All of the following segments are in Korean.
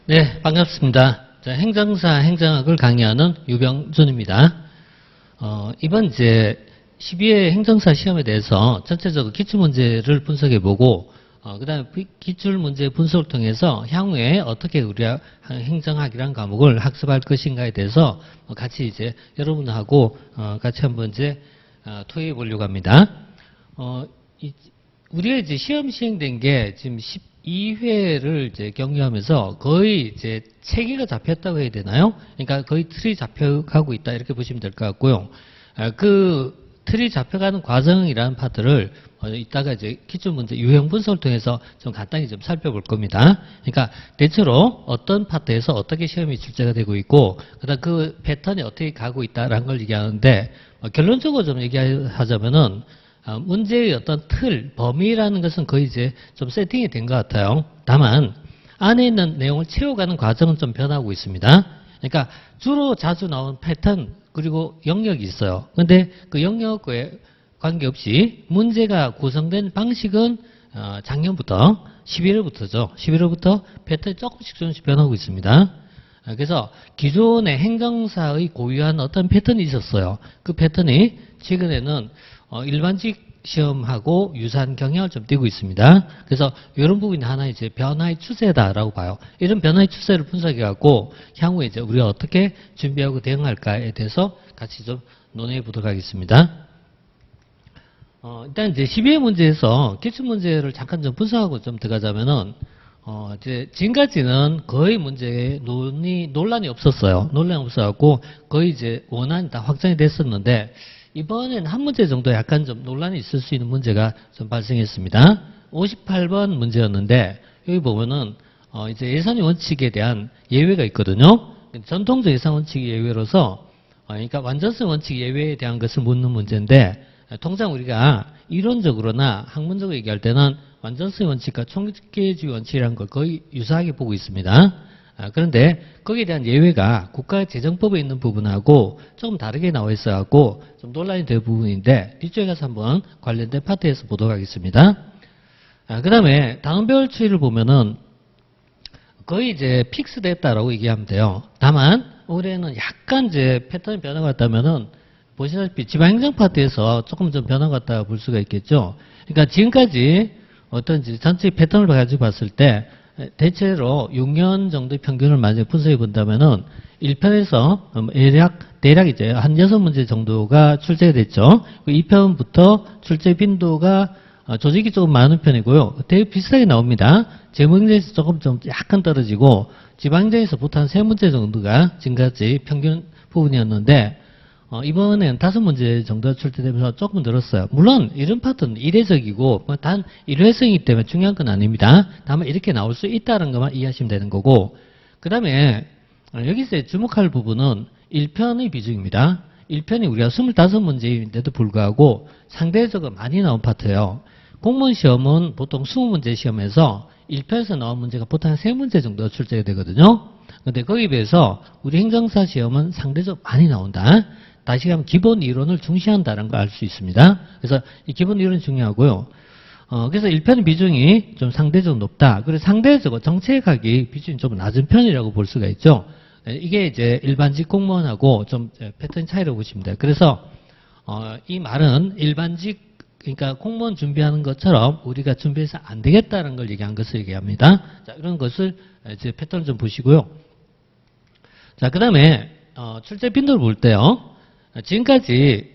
네, 반갑습니다. 자, 행정사 행정학을 강의하는 유병준입니다. 이번 이제 12회 행정사 시험에 대해서 전체적으로 기출문제를 분석해보고, 그 다음에 기출문제 분석을 통해서 향후에 어떻게 우리가 행정학이라는 과목을 학습할 것인가에 대해서 같이 이제 여러분하고 같이 한번 이제 토의해 보려고 합니다. 우리가 이제 시험 시행된 게 지금 12회를 이제 경유하면서 거의 이제 체계가 잡혔다고 해야 되나요? 그러니까 거의 틀이 잡혀가고 있다 이렇게 보시면 될 것 같고요. 그 틀이 잡혀가는 과정이라는 파트를 이따가 이제 기출문제 유형 분석을 통해서 좀 간단히 좀 살펴볼 겁니다. 그러니까 대체로 어떤 파트에서 어떻게 시험이 출제가 되고 있고, 그다음 그 패턴이 어떻게 가고 있다라는 걸 얘기하는데, 결론적으로 좀 얘기하자면은 문제의 어떤 틀, 범위라는 것은 거의 이제 좀 세팅이 된 것 같아요. 다만 안에 있는 내용을 채워가는 과정은 좀 변하고 있습니다. 그러니까 주로 자주 나오는 패턴 그리고 영역이 있어요. 근데 그 영역에 관계없이 문제가 구성된 방식은 작년부터 11월부터죠. 11월부터 패턴이 조금씩 변하고 있습니다. 그래서 기존의 행정사의 고유한 어떤 패턴이 있었어요. 그 패턴이 최근에는 일반직 시험하고 유사한 경향을 좀 띠고 있습니다. 그래서 이런 부분이 하나 이제 변화의 추세다라고 봐요. 이런 변화의 추세를 분석해갖고 향후에 이제 우리가 어떻게 준비하고 대응할까에 대해서 같이 좀 논의해 보도록 하겠습니다. 일단 이제 12회 문제에서 기출문제를 잠깐 좀 분석하고 좀 들어가자면은, 이제 지금까지는 거의 문제에 논란이 없었어요. 논란이 없어갖고 거의 이제 원안이 다 확정이 됐었는데, 이번엔 한 문제 정도 약간 좀 논란이 있을 수 있는 문제가 좀 발생했습니다. 58번 문제였는데, 여기 보면은, 이제 예산 원칙에 대한 예외가 있거든요. 전통적 예산 원칙이 예외로서, 그러니까 완전성 원칙 예외에 대한 것을 묻는 문제인데, 통상 우리가 이론적으로나 학문적으로 얘기할 때는 완전성 원칙과 총계주의 원칙이라는 걸 거의 유사하게 보고 있습니다. 그런데 거기에 대한 예외가 국가재정법에 있는 부분하고 조금 다르게 나와 있어갖고 좀 논란이 될 부분인데, 뒤쪽에 가서 한번 관련된 파트에서 보도록 하겠습니다. 그 다음에 단원별 추이를 보면은 거의 이제 픽스됐다라고 얘기하면 돼요. 다만 올해는 약간 이제 패턴이 변화가 있다면은 보시다시피 지방행정 파트에서 조금 좀 변화가 있다 볼 수가 있겠죠. 그러니까 지금까지 어떤 전체 패턴을 가지고 봤을 때 대체로 6년 정도의 평균을 만약에 분석해 본다면은 1편에서 대략 이제 한 6문제 정도가 출제가 됐죠. 2편부터 출제 빈도가 조직이 조금 많은 편이고요. 되게 비슷하게 나옵니다. 재무행정에서 조금 좀 약간 떨어지고 지방행정에서 보통 한 3문제 정도가 지금까지 평균 부분이었는데, 이번엔 5문제 정도 출제되면서 조금 늘었어요. 물론 이런 파트는 이례적이고 단 1회성이기 때문에 중요한 건 아닙니다. 다만 이렇게 나올 수 있다는 것만 이해하시면 되는 거고, 그 다음에 여기서 주목할 부분은 1편의 비중입니다. 1편이 우리가 25문제인데도 불구하고 상대적으로 많이 나온 파트예요. 공무원 시험은 보통 20문제 시험에서 1편에서 나온 문제가 보통 한 3문제 정도 출제가 되거든요. 근데 거기에 비해서 우리 행정사 시험은 상대적으로 많이 나온다. 다시 하면 기본 이론을 중시한다는 걸 알 수 있습니다. 그래서 이 기본 이론이 중요하고요. 그래서 1편의 비중이 좀 상대적으로 높다. 그리고 상대적으로 정책학이 비중이 좀 낮은 편이라고 볼 수가 있죠. 이게 이제 일반직 공무원하고 좀 패턴 차이라고 보시면 돼요. 그래서 이 말은 일반직, 그러니까 공무원 준비하는 것처럼 우리가 준비해서 안 되겠다는 걸 얘기한 것을 얘기합니다. 자, 이런 것을 이제 패턴을 좀 보시고요. 자, 그 다음에 출제 빈도를 볼 때요. 지금까지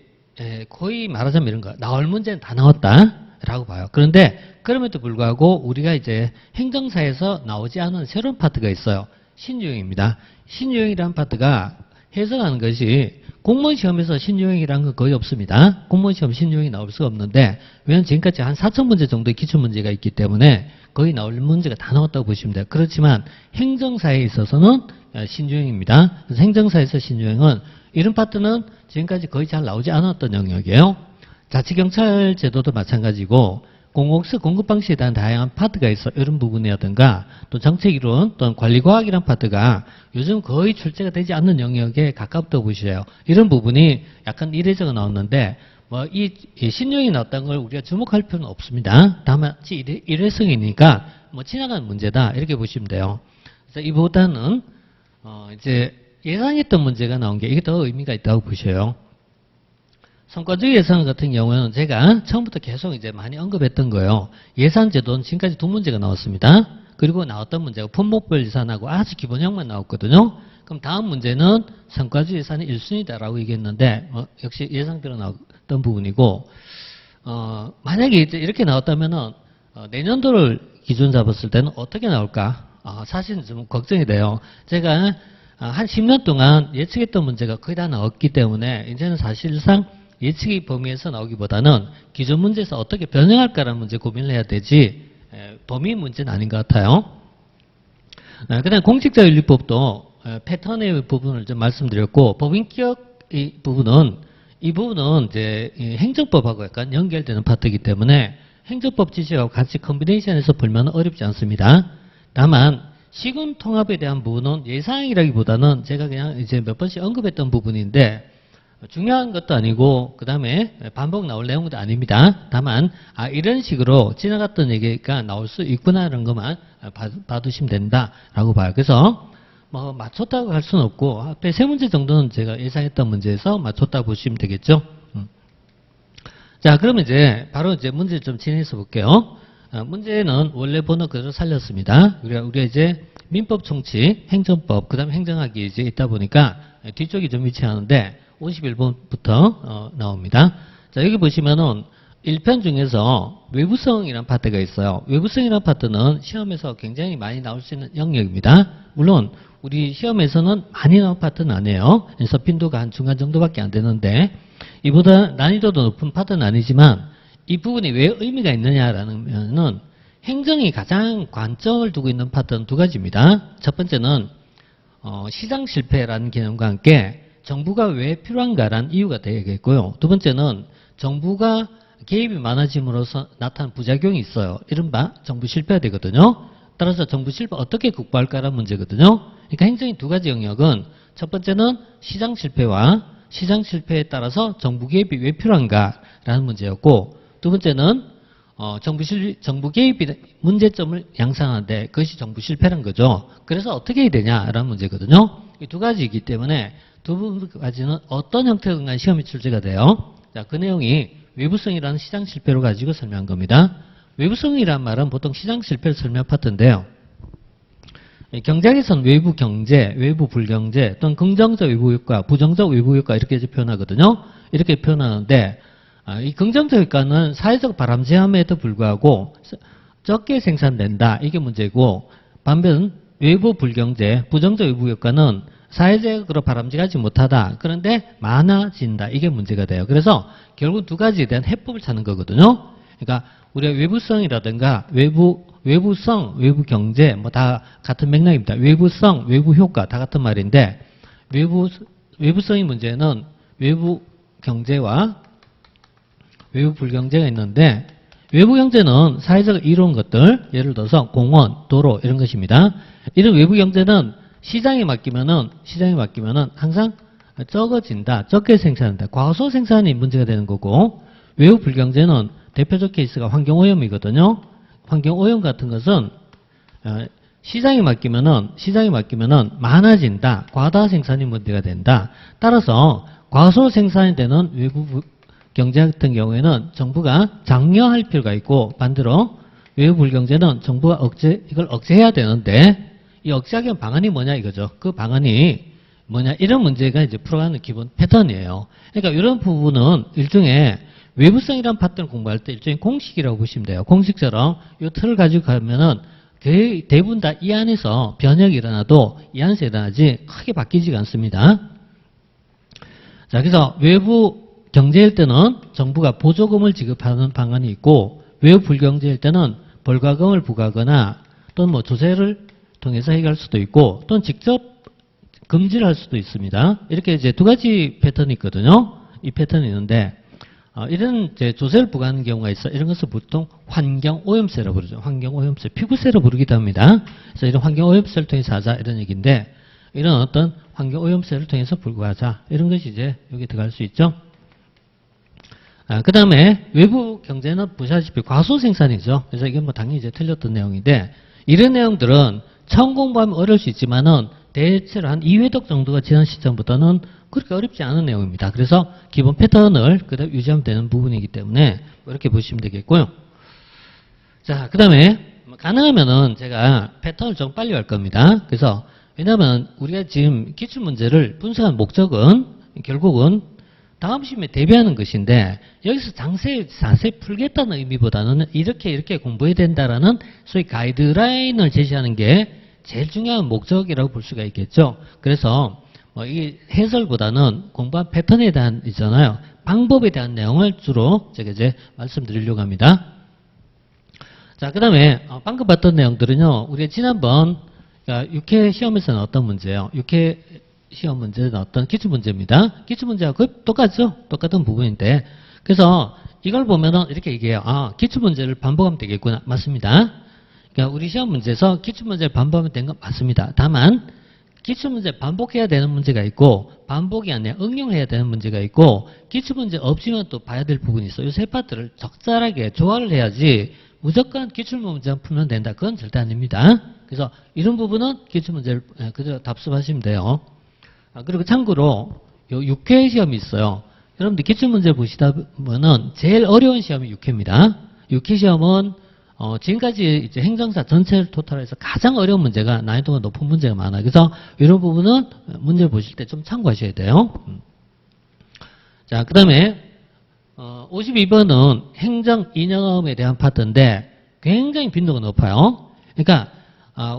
거의 말하자면 이런 거, 나올 문제는 다 나왔다라고 봐요. 그런데 그럼에도 불구하고 우리가 이제 행정사에서 나오지 않은 새로운 파트가 있어요. 신유형입니다. 신유형이라는 파트가 해석하는 것이 공무원 시험에서 신유형이라는 건 거의 없습니다. 공무원 시험 신유형이 나올 수가 없는데, 왜냐하면 지금까지 한 4,000문제 정도의 기출문제가 있기 때문에 거의 나올 문제가 다 나왔다고 보시면 돼요. 그렇지만 행정사에 있어서는 신유형입니다. 그래서 행정사에서 신유형은 이런 파트는 지금까지 거의 잘 나오지 않았던 영역이에요. 자치경찰 제도도 마찬가지고 공공서 공급 방식에 대한 다양한 파트가 있어. 이런 부분이라든가 또 정책이론 또는 관리과학이라는 파트가 요즘 거의 출제가 되지 않는 영역에 가깝다고 보셔요. 이런 부분이 약간 이례적으로 나왔는데, 이 신유형이 나왔다는 걸 우리가 주목할 필요는 없습니다. 다만 일회성이니까 지나가는 문제다 이렇게 보시면 돼요. 그래서 이보다는 이제 예상했던 문제가 나온 게 이게 더 의미가 있다고 보셔요. 성과주의 예산 같은 경우는 제가 처음부터 계속 이제 많이 언급했던 거예요. 예산제도는 지금까지 두 문제가 나왔습니다. 그리고 나왔던 문제가 품목별 예산하고 아주 기본형만 나왔거든요. 그럼 다음 문제는 성과주의 예산이 1순위다라고 얘기했는데 역시 예상대로 나왔던 부분이고 만약에 이제 이렇게 나왔다면은 내년도를 기준 잡았을 때는 어떻게 나올까? 사실은 좀 걱정이 돼요. 제가 한 10년 동안 예측했던 문제가 거의 다 나왔기 때문에 이제는 사실상 예측의 범위에서 나오기보다는 기존 문제에서 어떻게 변형할까라는 문제 고민을 해야 되지 범위 문제는 아닌 것 같아요. 그 다음 공직자윤리법도 패턴의 부분을 좀 말씀드렸고 법인기업의 부분은 이 부분은 이제 행정법하고 약간 연결되는 파트이기 때문에 행정법 지식하고 같이 컨비네이션해서 풀면 어렵지 않습니다. 다만 시군 통합에 대한 부분은 예상이라기보다는 제가 그냥 이제 몇 번씩 언급했던 부분인데 중요한 것도 아니고 그 다음에 반복 나올 내용도 아닙니다. 다만 이런 식으로 지나갔던 얘기가 나올 수 있구나라는 것만 봐두시면 된다라고 봐요. 그래서 뭐 맞췄다고 할 수는 없고 앞에 세 문제 정도는 제가 예상했던 문제에서 맞췄다고 보시면 되겠죠. 자, 그러면 이제 바로 이제 문제 좀 진행해서 볼게요. 문제는 원래 번호 그대로 살렸습니다. 우리가 이제 민법 총칙, 행정법, 그 다음에 행정학이 이제 있다 보니까 뒤쪽이 좀 위치하는데 51번부터 나옵니다. 자, 여기 보시면은 1편 중에서 외부성이라는 파트가 있어요. 외부성이라는 파트는 시험에서 굉장히 많이 나올 수 있는 영역입니다. 물론 우리 시험에서는 많이 나온 파트는 아니에요. 그래서 빈도가 한 중간 정도밖에 안 되는데 이보다 난이도도 높은 파트는 아니지만 이 부분이 왜 의미가 있느냐라는 면은 행정이 가장 관점을 두고 있는 파트는 두 가지입니다. 첫 번째는 시장 실패라는 개념과 함께 정부가 왜 필요한가라는 이유가 되겠고요. 두 번째는 정부가 개입이 많아짐으로써 나타난 부작용이 있어요. 이른바 정부 실패가 되거든요. 따라서 정부 실패 어떻게 극복할까라는 문제거든요. 그러니까 행정의 두 가지 영역은 첫 번째는 시장 실패와 시장 실패에 따라서 정부 개입이 왜 필요한가라는 문제였고 두 번째는 정부 개입이 문제점을 양산하는데 그것이 정부 실패라는 거죠. 그래서 어떻게 해야 되냐라는 문제거든요. 이 두 가지이기 때문에 두 가지는 어떤 형태든간 시험이 출제가 돼요. 자, 그 내용이 외부성이라는 시장 실패로 가지고 설명한 겁니다. 외부성이란 말은 보통 시장 실패를 설명한 파트인데요. 경제학에서는 외부 경제, 외부 불경제 또는 긍정적 외부 효과, 부정적 외부 효과 이렇게 표현하거든요. 이렇게 표현하는데 이 긍정적 효과는 사회적 바람직함에도 불구하고 적게 생산된다. 이게 문제고 반면 외부 불경제, 부정적 외부 효과는 사회적으로 바람직하지 못하다. 그런데 많아진다. 이게 문제가 돼요. 그래서 결국 두 가지에 대한 해법을 찾는 거거든요. 그러니까 우리가 외부성이라든가 외부성, 외부 경제 뭐 다 같은 맥락입니다. 외부성, 외부 효과 다 같은 말인데 외부성의 문제는 외부 경제와 외부 불경제가 있는데 외부 경제는 사회적 이로운 것들 예를 들어서 공원, 도로 이런 것입니다. 이런 외부 경제는 시장에 맡기면은 항상 적어진다. 적게 생산한다. 과소 생산이 문제가 되는 거고 외부 불경제는 대표적 케이스가 환경오염이거든요. 환경오염 같은 것은 시장에 맡기면은 많아진다. 과다 생산이 문제가 된다. 따라서 과소 생산이 되는 외부 경제 같은 경우에는 정부가 장려할 필요가 있고 반대로 외부 불경제는 정부가 이걸 억제해야 되는데 이 억제하기 위한 방안이 뭐냐 이거죠. 그 방안이 뭐냐 이런 문제가 이제 풀어가는 기본 패턴이에요. 그러니까 이런 부분은 일종의 외부성이라는 파트를 공부할 때 일종의 공식이라고 보시면 돼요. 공식처럼 이 틀을 가지고 가면은 거의 대부분 다 이 안에서 변형이 일어나도 이 안에서 일어나지 크게 바뀌지가 않습니다. 자, 그래서 외부 경제일 때는 정부가 보조금을 지급하는 방안이 있고 외부 불경제일 때는 벌과금을 부과하거나 또는 뭐 조세를 통해서 해결할 수도 있고 또는 직접 금지를 할 수도 있습니다. 이렇게 이제 두 가지 패턴이 있거든요. 이 패턴이 있는데 이런 이제 조세를 부과하는 경우가 있어. 이런 것을 보통 환경오염세라고 부르죠. 환경오염세, 피부세로 부르기도 합니다. 그래서 이런 환경오염세를 통해서 하자 이런 얘기인데 이런 어떤 환경오염세를 통해서 부과하자 이런 것이 이제 여기 들어갈 수 있죠. 그 다음에 외부 경제는 보시다시피 과소 생산이죠. 그래서 이게 뭐 당연히 이제 틀렸던 내용인데 이런 내용들은 처음 공부하면 어려울 수 있지만은 대체로 한 2회독 정도가 지난 시점부터는 그렇게 어렵지 않은 내용입니다. 그래서 기본 패턴을 그대로 유지하면 되는 부분이기 때문에 이렇게 보시면 되겠고요. 자, 그 다음에 가능하면은 제가 패턴을 좀 빨리 할 겁니다. 그래서 왜냐하면 우리가 지금 기출문제를 분석한 목적은 결국은 다음 시험에 대비하는 것인데 여기서 자세히 풀겠다는 의미보다는 이렇게 공부해야 된다라는 소위 가이드라인을 제시하는 게 제일 중요한 목적이라고 볼 수가 있겠죠. 그래서 이 해설보다는 공부한 패턴에 대한 있잖아요. 방법에 대한 내용을 주로 제가 이제 말씀드리려고 합니다. 자, 그 다음에 방금 봤던 내용들은요. 우리가 지난번 6회 시험에서는 어떤 문제예요? 6회 시험 문제는 어떤 기출문제입니다. 기출문제하고 거의 똑같죠? 똑같은 부분인데. 그래서 이걸 보면은 이렇게 얘기해요. 아, 기출문제를 반복하면 되겠구나. 맞습니다. 그러니까 우리 시험 문제에서 기출문제를 반복하면 되는 건 맞습니다. 다만 기출문제 반복해야 되는 문제가 있고 반복이 아니라 응용해야 되는 문제가 있고 기출문제 없이면 또 봐야 될 부분이 있어요. 이 세 파트를 적절하게 조화를 해야지 무조건 기출문제만 풀면 된다. 그건 절대 아닙니다. 그래서 이런 부분은 기출문제를 그대로 답습하시면 돼요. 그리고 참고로 요 6회 시험이 있어요. 여러분들 기출문제 보시다 보면은 제일 어려운 시험이 6회입니다. 6회 시험은 지금까지 이제 행정사 전체를 토탈해서 가장 어려운 문제가 난이도가 높은 문제가 많아요. 그래서 이런 부분은 문제를 보실 때 좀 참고하셔야 돼요. 자, 그 다음에 52번은 행정 이념에 대한 파트인데 굉장히 빈도가 높아요. 그러니까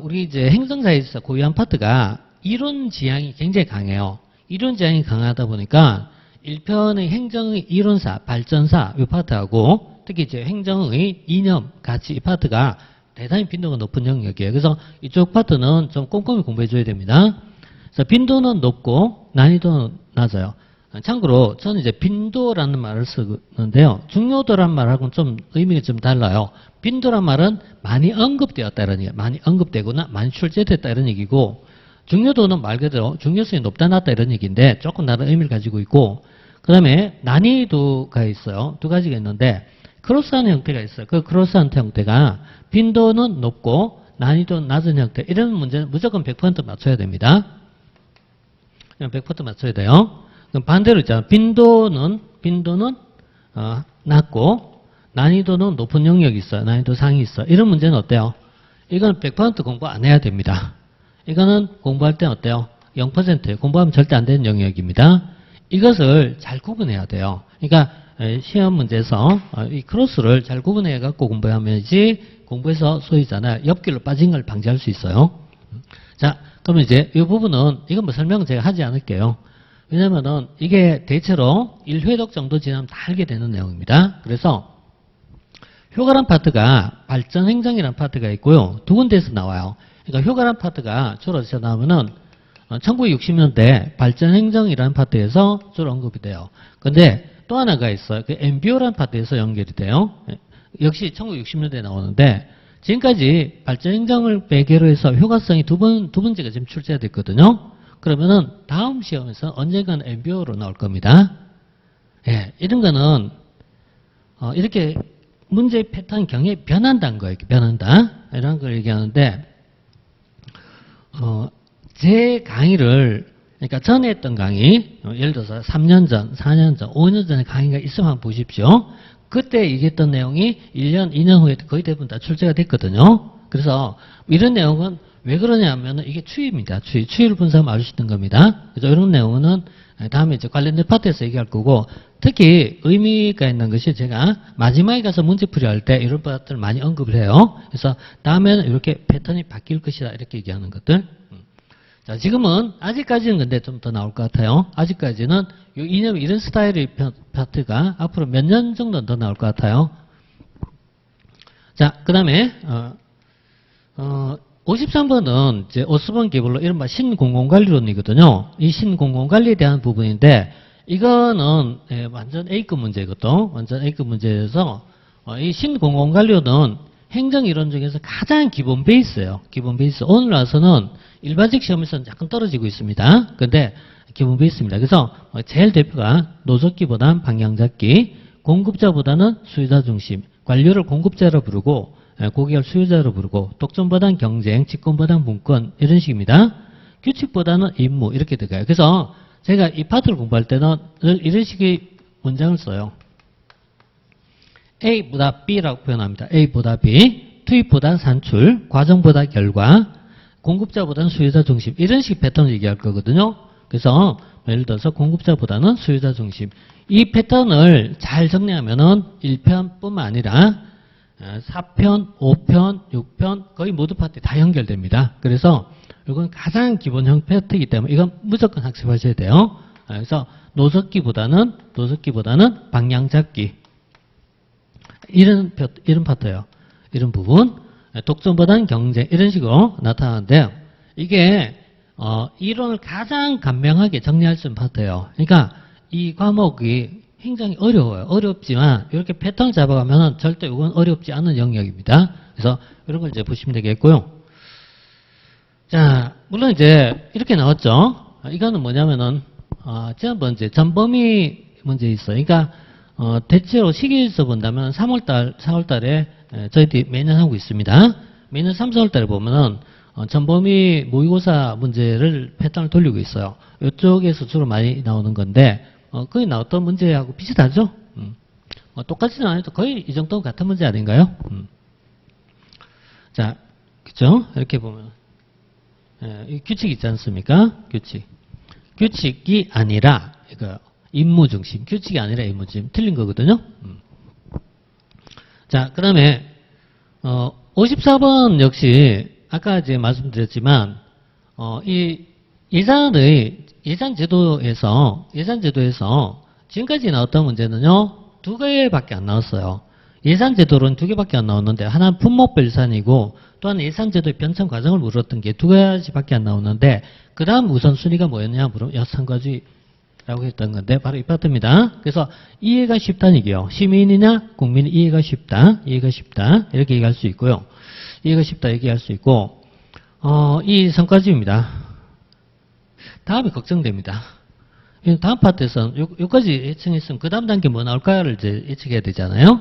우리 이제 행정사에서 고유한 파트가 이론 지향이 굉장히 강해요. 이론 지향이 강하다 보니까 1편의 행정의 이론사, 발전사 이 파트하고 특히 이제 행정의 이념, 가치 이 파트가 대단히 빈도가 높은 영역이에요. 그래서 이쪽 파트는 좀 꼼꼼히 공부해 줘야 됩니다. 그래서 빈도는 높고 난이도는 낮아요. 참고로 저는 이제 빈도라는 말을 쓰는데요. 중요도란 말하고는 좀 의미가 좀 달라요. 빈도란 말은 많이 언급되었다는 얘기예요. 많이 언급되거나 많이 출제됐다 이런 얘기고 중요도는 말 그대로 중요성이 높다 낮다 이런 얘기인데 조금 다른 의미를 가지고 있고 그 다음에 난이도가 있어요. 두 가지가 있는데 크로스하는 형태가 있어요. 그 크로스하는 형태가 빈도는 높고 난이도는 낮은 형태 이런 문제는 무조건 100% 맞춰야 됩니다. 그냥 100% 맞춰야 돼요. 그럼 반대로 있잖아요. 빈도는 낮고 난이도는 높은 영역이 있어요. 난이도 상이 있어요. 이런 문제는 어때요? 이건 100% 공부 안 해야 됩니다. 이거는 공부할 때 어때요? 0% 공부하면 절대 안 되는 영역입니다. 이것을 잘 구분해야 돼요. 그러니까 시험 문제에서 이 크로스를 잘 구분해 갖고 공부하면지 공부해서 소위잖아요. 옆길로 빠진 걸 방지할 수 있어요. 자, 그러면 이제 이 부분은 이건 뭐 설명은 제가 하지 않을게요. 왜냐면은 이게 대체로 1회독 정도 지나면 다 알게 되는 내용입니다. 그래서 효과란 파트가 발전행정이라는 파트가 있고요. 두 군데에서 나와요. 그러니까 효과란 파트가 주로 어디서 나오면은 1960년대 발전행정이라는 파트에서 주로 언급이 돼요. 근데 또 하나가 있어요. 그 MBO라는 파트에서 연결이 돼요. 역시 1960년대에 나오는데 지금까지 발전행정을 배계로 해서 효과성이 두 번째가 지금 출제가 됐거든요. 그러면은 다음 시험에서 언젠가는 MBO로 나올 겁니다. 예, 이런 거는 이렇게 문제의 패턴 경향이 변한다는 거예요. 변한다. 이런 걸 얘기하는데 제 강의를 그러니까 전에 했던 강의 예를 들어서 3년 전, 4년 전, 5년 전에 강의가 있으면 한번 보십시오. 그때 얘기했던 내용이 1년, 2년 후에 거의 대부분 다 출제가 됐거든요. 그래서 이런 내용은 왜 그러냐면 이게 추이입니다. 추이를 분석하면 알 수 있는 겁니다. 그래서 이런 내용은 다음에 이제 관련된 파트에서 얘기할 거고 특히 의미가 있는 것이 제가 마지막에 가서 문제풀이 할 때 이런 파트를 많이 언급을 해요. 그래서 다음에는 이렇게 패턴이 바뀔 것이다 이렇게 얘기하는 것들. 자, 지금은 아직까지는 근데 좀 더 나올 것 같아요. 아직까지는 이념 이런 스타일의 파트가 앞으로 몇 년 정도 더 나올 것 같아요. 자, 그 다음에 53번은 이제 오스본 계블로 이른바 신공공관리론이거든요. 이 신공공관리에 대한 부분인데 이거는 완전 A급 문제거든. 완전 A급 문제에서 이 신공공관리론은 행정이론 중에서 가장 기본 베이스예요. 기본 베이스. 오늘 와서는 일반직 시험에서는 약간 떨어지고 있습니다. 근데 기본 베이스입니다. 그래서 제일 대표가 노젓기보다는 방향잡기, 공급자보다는 수요자 중심, 관료를 공급자라 부르고 고객을 수요자로 부르고 독점보단 경쟁, 직권보단 분권 이런 식입니다. 규칙보다는 임무 이렇게 들어가요. 그래서 제가 이 파트를 공부할 때는 이런 식의 문장을 써요. A보다 B라고 표현합니다. A보다 B, 투입보다 산출, 과정보다 결과, 공급자보다는 수요자 중심 이런 식 패턴을 얘기할 거거든요. 그래서 예를 들어서 공급자보다는 수요자 중심 이 패턴을 잘 정리하면은 1편뿐만 아니라 4편, 5편, 6편 거의 모든 파트 다 연결됩니다. 그래서 이건 가장 기본형 패턴이기 때문에 이건 무조건 학습하셔야 돼요. 그래서 노석기보다는 방향 잡기 이런 파트예요. 이런 부분 독점보다는 경쟁 이런 식으로 나타나는데 이게 이론을 가장 간명하게 정리할 수 있는 파트예요. 그러니까 이 과목이 굉장히 어려워요. 어렵지만 이렇게 패턴 잡아가면 절대 이건 어렵지 않은 영역입니다. 그래서 이런 걸 이제 보시면 되겠고요. 자, 물론 이제 이렇게 나왔죠. 이거는 뭐냐면은 지난번 이제 전범위 문제 있어요. 그러니까 대체로 시기에서 본다면 4월달에 저희들이 매년 하고 있습니다. 매년 3, 4월달에 보면은 전범위 모의고사 문제를 패턴을 돌리고 있어요. 이쪽에서 주로 많이 나오는 건데 거기 나왔던 문제하고 비슷하죠? 똑같지는 않아도 거의 이 정도는 같은 문제 아닌가요? 자, 그죠? 이렇게 보면 이 규칙 있지 않습니까? 규칙이 아니라 이거 임무 중심, 규칙이 아니라 임무 중심 틀린 거거든요. 자, 그 다음에 54번 역시 아까 이제 말씀드렸지만 이 예산 제도에서 지금까지 나왔던 문제는요 2개밖에 안 나왔어요. 예산 제도로는 2개밖에 안 나왔는데 하나는 품목별 예산이고 또 하나는 예산 제도의 변천 과정을 물었던 게 2가지밖에 안 나오는데 그 다음 우선순위가 뭐였냐 물으면 6가지라고 했던 건데 바로 이 파트입니다. 그래서 이해가 쉽다는 얘기예요. 시민이냐 국민이 이해가 쉽다 이렇게 얘기할 수 있고요. 이해가 쉽다 얘기할 수 있고 이 성과집입니다. 다음이 걱정됩니다. 다음 파트에서는 여기까지 예측했으면 그 다음 단계 뭐 나올까를 이제 예측해야 되잖아요.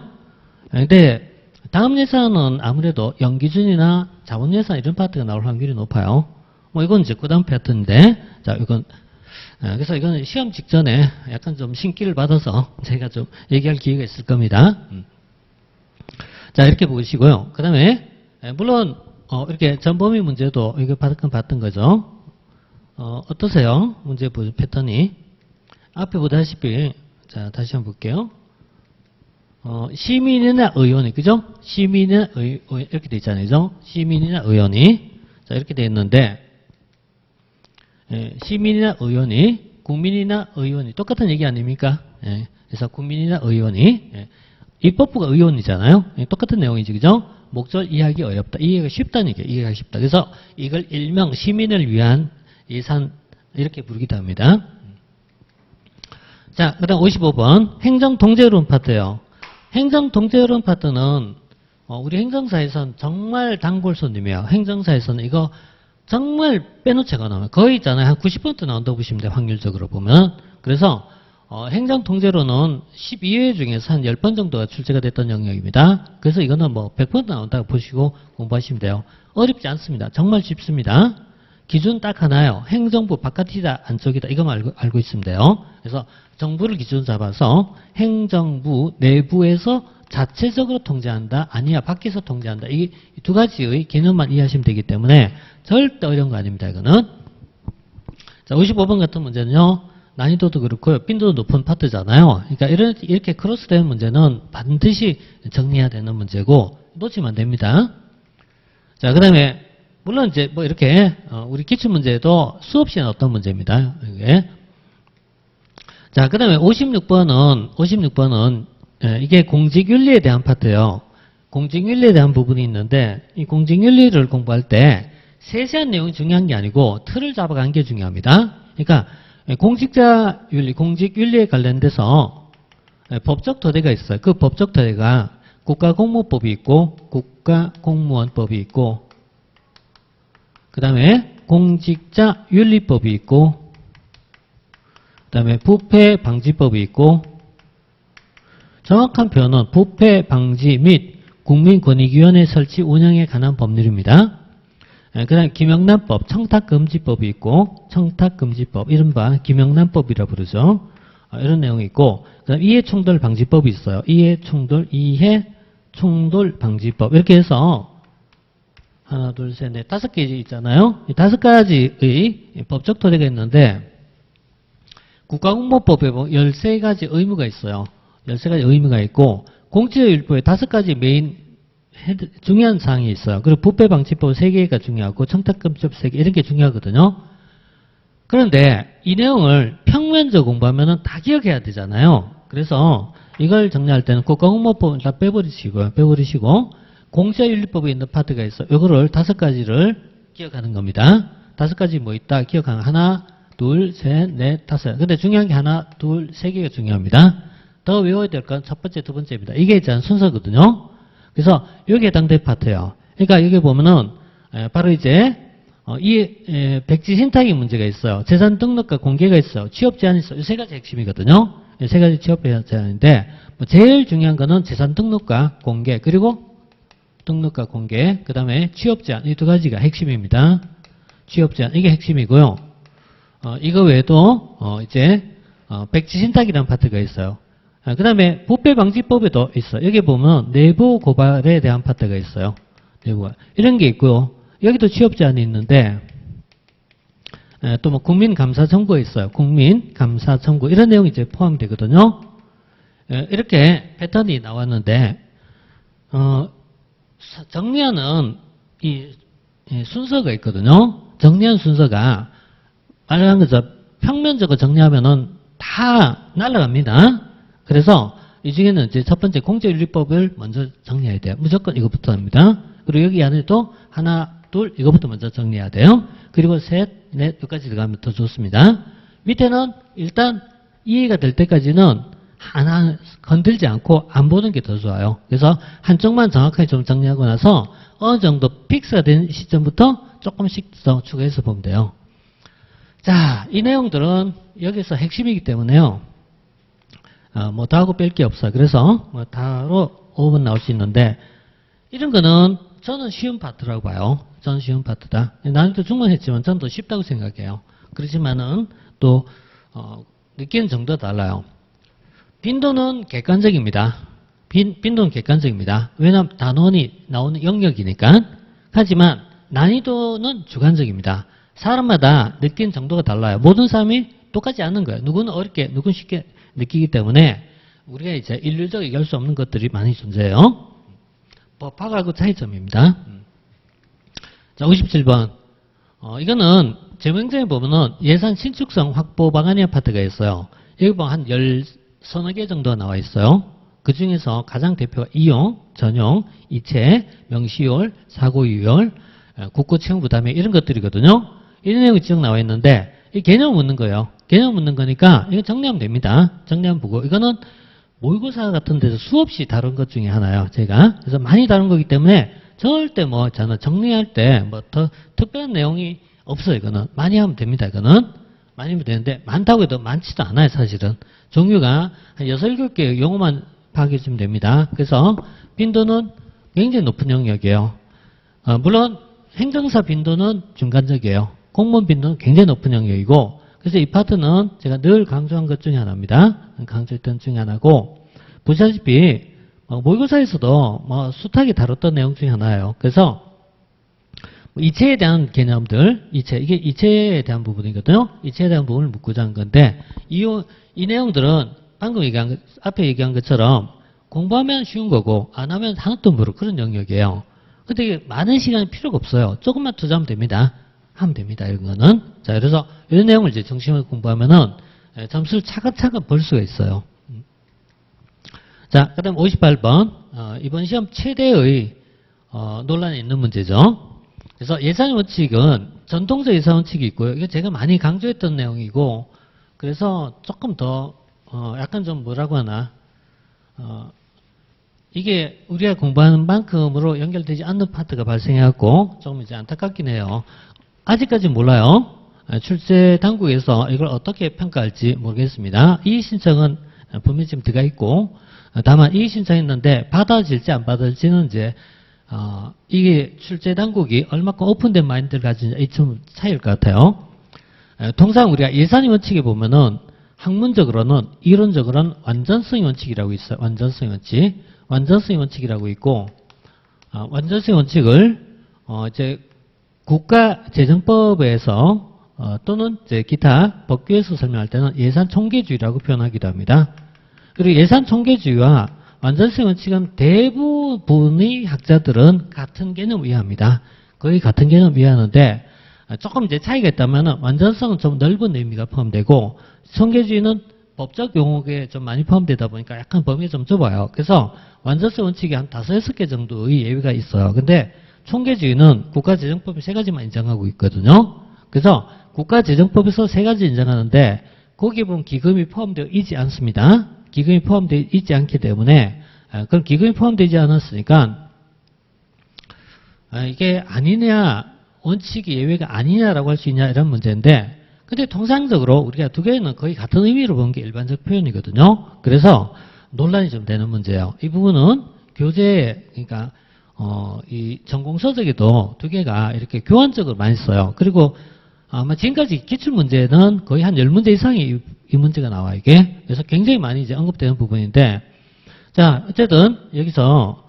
근데 다음 예산은 아무래도 연기준이나 자본예산 이런 파트가 나올 확률이 높아요. 뭐 이건 이제 그 다음 파트인데 자 이건 그래서 이거는 시험 직전에 약간 좀 신기를 받아서 제가 좀 얘기할 기회가 있을 겁니다. 자 이렇게 보시고요. 그 다음에 물론 이렇게 전범위 문제도 이거 봤던 거죠. 어떠세요? 문제 패턴이 앞에 보다시피 자 다시 한번 볼게요. 시민이나 의원이 그죠? 시민이나 의원 이렇게 돼 있잖아요. 그죠? 시민이나 의원이 자 이렇게 돼 있는데 시민이나 의원이 국민이나 의원이 똑같은 얘기 아닙니까? 그래서 국민이나 의원이 입법부가 의원이잖아요. 똑같은 내용이지 그죠? 목적 이해하기 어렵다. 이해가 쉽다는 얘기예요. 이해가 쉽다. 그래서 이걸 일명 시민을 위한 예산 이렇게 부르기도 합니다. 자, 그 다음 55번 행정통제론 파트예요. 행정통제론 파트는 우리 행정사에서는 정말 단골 손님이에요. 행정사에서는 이거 정말 빼놓지가 않아요. 거의 있잖아요. 한 90% 나온다고 보시면 돼요. 확률적으로 보면. 그래서 행정통제론은 12회 중에서 한 10번 정도가 출제가 됐던 영역입니다. 그래서 이거는 뭐 100% 나온다고 보시고 공부하시면 돼요. 어렵지 않습니다. 정말 쉽습니다. 기준 딱 하나요. 행정부 바깥이다 안쪽이다 이거만 알고 있으면 돼요. 그래서 정부를 기준 잡아서 행정부 내부에서 자체적으로 통제한다 아니야 밖에서 통제한다 이 두 가지의 개념만 이해하시면 되기 때문에 절대 어려운 거 아닙니다. 이거는 자 55번 같은 문제는요 난이도도 그렇고요 빈도도 높은 파트잖아요. 그러니까 이렇게 크로스되는 문제는 반드시 정리해야 되는 문제고 놓치면 안 됩니다. 자 그다음에 물론 이제 뭐 이렇게 우리 기출문제도 수없이 나왔던 문제입니다. 이게. 자, 그 다음에 56번은 이게 공직윤리에 대한 파트예요. 공직윤리에 대한 부분이 있는데 이 공직윤리를 공부할 때 세세한 내용이 중요한 게 아니고 틀을 잡아가는 게 중요합니다. 그러니까 공직자윤리, 공직윤리에 관련돼서 법적 토대가 있어요. 그 법적 토대가 국가공무법이 있고 국가공무원법이 있고 그 다음에 공직자윤리법이 있고 그 다음에 부패방지법이 있고 정확한 표현은 부패방지 및 국민권익위원회 설치 운영에 관한 법률입니다. 그 다음에 김영란법, 청탁금지법이 있고 청탁금지법, 이른바 김영란법이라 부르죠. 이런 내용이 있고 그 다음에 이해충돌방지법이 있어요. 이해충돌방지법 이렇게 해서 하나, 둘, 셋, 넷, 5개 있잖아요. 이 5가지의 법적 토대가 있는데 국가공무법에 보면 13가지 의무가 있어요. 13가지 의무가 있고 공직일부에 5가지 메인 중요한 사항이 있어요. 그리고 부패방지법 3개가 중요하고 청탁금지법 3개 이런 게 중요하거든요. 그런데 이 내용을 평면적으로 공부하면 다 기억해야 되잖아요. 그래서 이걸 정리할 때는 국가공무법은 다 빼버리시고 공직윤리법에 있는 파트가 있어요. 이거를 5가지를 기억하는 겁니다. 5가지 뭐 있다 기억하는 하나, 둘, 셋, 넷, 5. 근데 중요한 게 하나, 둘, 3개가 중요합니다. 더 외워야 될 건 첫 번째, 두 번째입니다. 이게 일단 순서거든요. 그래서 여기에 해당될 파트예요. 그러니까 여기 보면은 바로 이제 이 백지 신탁의 문제가 있어요. 재산 등록과 공개가 있어요. 취업 제한이 있어요. 이 3가지 핵심이거든요. 이 3가지 취업 제한인데 제일 중요한 거는 재산 등록과 공개 그리고 등록과 공개 그 다음에 취업 제한 이 2가지가 핵심입니다. 취업 제한 이게 핵심이고요. 이거 외에도 이제 백지 신탁이라는 파트가 있어요. 그 다음에 부패방지법에도 있어요. 여기 보면 내부 고발에 대한 파트가 있어요. 내부 이런 게 있고요. 여기도 취업 제한이 있는데 또 뭐 국민감사 청구가 있어요. 국민감사 청구 이런 내용이 이제 포함되거든요. 이렇게 패턴이 나왔는데 정리하는 이 순서가 있거든요. 정리한 순서가 말한 거죠. 평면적으로 정리하면은 다 날아갑니다. 그래서 이 중에는 이제 첫 번째 공직윤리법을 먼저 정리해야 돼요. 무조건 이것부터 합니다. 그리고 여기 안에도 하나, 둘 이것부터 먼저 정리해야 돼요. 그리고 셋, 넷 여기까지 들어가면 더 좋습니다. 밑에는 일단 이해가 될 때까지는 하나 건들지 않고 안 보는 게 더 좋아요. 그래서 한쪽만 정확하게 좀 정리하고 나서 어느 정도 픽스가 된 시점부터 조금씩 더 추가해서 보면 돼요. 자, 이 내용들은 여기서 핵심이기 때문에요. 뭐 다하고 뺄 게 없어요. 그래서 뭐 다로 5분 나올 수 있는데 이런 거는 저는 쉬운 파트라고 봐요. 저는 쉬운 파트다. 난이도 충분했지만 저는 더 쉽다고 생각해요. 그렇지만은 또 느끼는 정도가 달라요. 빈도는 객관적입니다. 빈도는 객관적입니다. 왜냐하면 단원이 나오는 영역이니까. 하지만 난이도는 주관적입니다. 사람마다 느끼는 정도가 달라요. 모든 사람이 똑같지 않은 거예요. 누구는 어렵게, 누구는 쉽게 느끼기 때문에 우리가 이제 일률적으로 얘기할 수 없는 것들이 많이 존재해요. 법학하고 차이점입니다. 자, 57번. 이거는 제명장에 보면은 예산 신축성 확보 방안이라는 파트가 있어요. 여기 보면 한 10서너 개 정도가 나와 있어요. 그 중에서 가장 대표가 이용, 전용, 이체, 명시효율, 사고유효율, 국고 채용 부담에 이런 것들이거든요. 이런 내용이 쭉 나와 있는데 이 개념을 묻는 거예요. 개념을 묻는 거니까 이거 정리하면 됩니다. 정리하면 보고 이거는 모의고사 같은 데서 수없이 다룬 것 중에 하나예요. 제가. 그래서 많이 다룬 거기 때문에 절대 뭐 저는 정리할 때 뭐 더 특별한 내용이 없어요. 이거는 많이 하면 됩니다. 이거는 많이 하면 되는데 많다고 해도 많지도 않아요. 사실은 종류가 한 6, 7개 용어만 파악해 주면 됩니다. 그래서 빈도는 굉장히 높은 영역이에요. 물론 행정사 빈도는 중간적이에요. 공무원 빈도는 굉장히 높은 영역이고 그래서 이 파트는 제가 늘 강조한 것 중에 하나입니다. 강조했던 중에 하나고 보시다시피 모의고사에서도 뭐 숱하게 다뤘던 내용 중에 하나예요. 그래서 이체에 대한 개념들, 이게 이체에 대한 부분이거든요. 이체에 대한 부분을 묻고자 한 건데 이 내용들은 방금 얘기한 앞에 얘기한 것처럼 공부하면 쉬운 거고 안 하면 하나도 모르고 그런 영역이에요. 근데 이게 많은 시간이 필요가 없어요. 조금만 투자하면 됩니다. 하면 됩니다. 이런 거는. 자, 그래서 이런 내용을 이제 중심으로 공부하면은 점수를 차근차근 볼 수가 있어요. 자, 그 다음 58번. 이번 시험 최대의 논란이 있는 문제죠. 그래서 예산 원칙은 전통적 예산 원칙이 있고요. 이거 제가 많이 강조했던 내용이고, 그래서 조금 더, 약간 좀 뭐라고 하나, 이게 우리가 공부하는 만큼으로 연결되지 않는 파트가 발생해갖고, 좀 이제 안타깝긴 해요. 아직까지 몰라요. 출제 당국에서 이걸 어떻게 평가할지 모르겠습니다. 이 신청은 분명히 지금 들어가 있고, 다만 이의 신청했는데 받아질지 안 받아질지는 이제 이게 출제 당국이 얼마큼 오픈된 마인드를 가지냐 이 점 차이일 것 같아요. 통상 우리가 예산의 원칙에 보면은 학문적으로는 이론적으로는 완전성의 원칙이라고 있어요. 완전성의 원칙, 완전성의 원칙이라고 있고 완전성의 원칙을 이제 국가재정법에서 또는 이제 기타 법규에서 설명할 때는 예산 총계주의라고 표현하기도 합니다. 그리고 예산 총계주의와 완전성 원칙은 대부분의 학자들은 같은 개념을 이해합니다. 거의 같은 개념을 이해하는데 조금 이제 차이가 있다면 완전성은 좀 넓은 의미가 포함되고 총계주의는 법적 용어에 좀 많이 포함되다 보니까 약간 범위가 좀 좁아요. 그래서 완전성 원칙이 한 5, 6개 정도의 예외가 있어요. 근데 총계주의는 국가재정법이 3가지만 인정하고 있거든요. 그래서 국가재정법에서 3가지 인정하는데 거기에 보면 기금이 포함되어 있지 않습니다. 기금이 포함되어 있지 않기 때문에 그럼 기금이 포함되지 않았으니까 이게 아니냐 원칙이 예외가 아니냐라고 할 수 있냐 이런 문제인데 근데 통상적으로 우리가 두 개는 거의 같은 의미로 보는 게 일반적 표현이거든요. 그래서 논란이 좀 되는 문제예요. 이 부분은 교재에 그러니까 이 전공서적에도 두 개가 이렇게 교환적으로 많이 써요. 그리고 아마 지금까지 기출문제는 거의 한 10문제 이상이 이 문제가 나와요, 이게. 그래서 굉장히 많이 이제 언급되는 부분인데, 자, 어쨌든 여기서,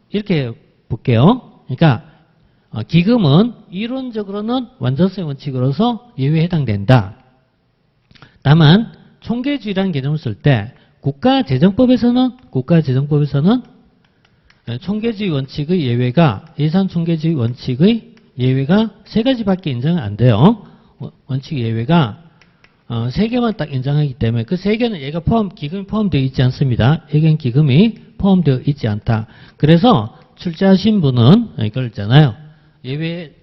이렇게 볼게요. 그러니까, 기금은 이론적으로는 완전성 원칙으로서 예외에 해당된다. 다만, 총계주의라는 개념을 쓸 때, 국가재정법에서는 총계주의 원칙의 예외가, 예산 총계주의 원칙의 예외가 3가지밖에 인정은 안 돼요. 원칙 예외가 3개만 딱 인정하기 때문에 그 3개는 얘가 기금이 포함되어 있지 않습니다. 여기엔 기금이 포함되어 있지 않다. 그래서 출제하신 분은 이걸 있잖아요. 예외에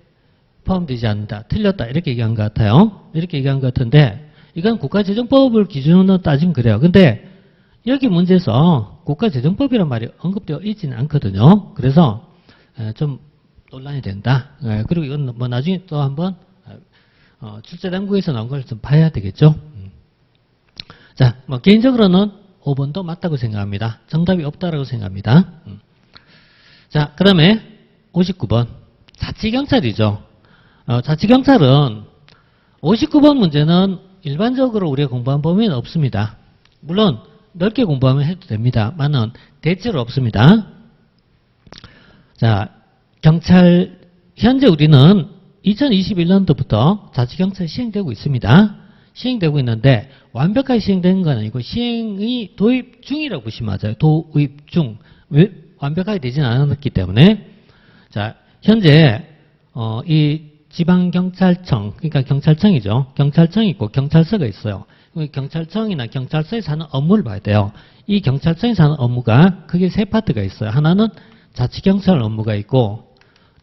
포함되지 않는다. 틀렸다. 이렇게 얘기한 것 같아요. 이렇게 얘기한 것 같은데 이건 국가재정법을 기준으로 따지면 그래요. 근데 여기 문제에서 국가재정법이란 말이 언급되어 있지는 않거든요. 그래서 좀 논란이 된다. 그리고 이건 뭐 나중에 또 한번 출제 당국에서 나온 걸 좀 봐야 되겠죠. 자, 뭐 개인적으로는 5번도 맞다고 생각합니다. 정답이 없다라고 생각합니다. 자, 그다음에 59번 자치경찰이죠. 자치경찰은 59번 문제는 일반적으로 우리가 공부한 범위는 없습니다. 물론 넓게 공부하면 해도 됩니다만은 대체로 없습니다. 자, 경찰 현재 우리는 2021년도부터 자치경찰이 시행되고 있습니다. 시행되고 있는데 완벽하게 시행되는 건 아니고 시행이 도입 중이라고 보시면 맞아요. 도입 중. 완벽하게 되지는 않았기 때문에 자 현재 이 지방경찰청 그러니까 경찰청이죠. 경찰청이 있고 경찰서가 있어요. 경찰청이나 경찰서에 사는 업무를 봐야 돼요. 이 경찰청에 사는 업무가 크게 3파트가 있어요. 하나는 자치경찰 업무가 있고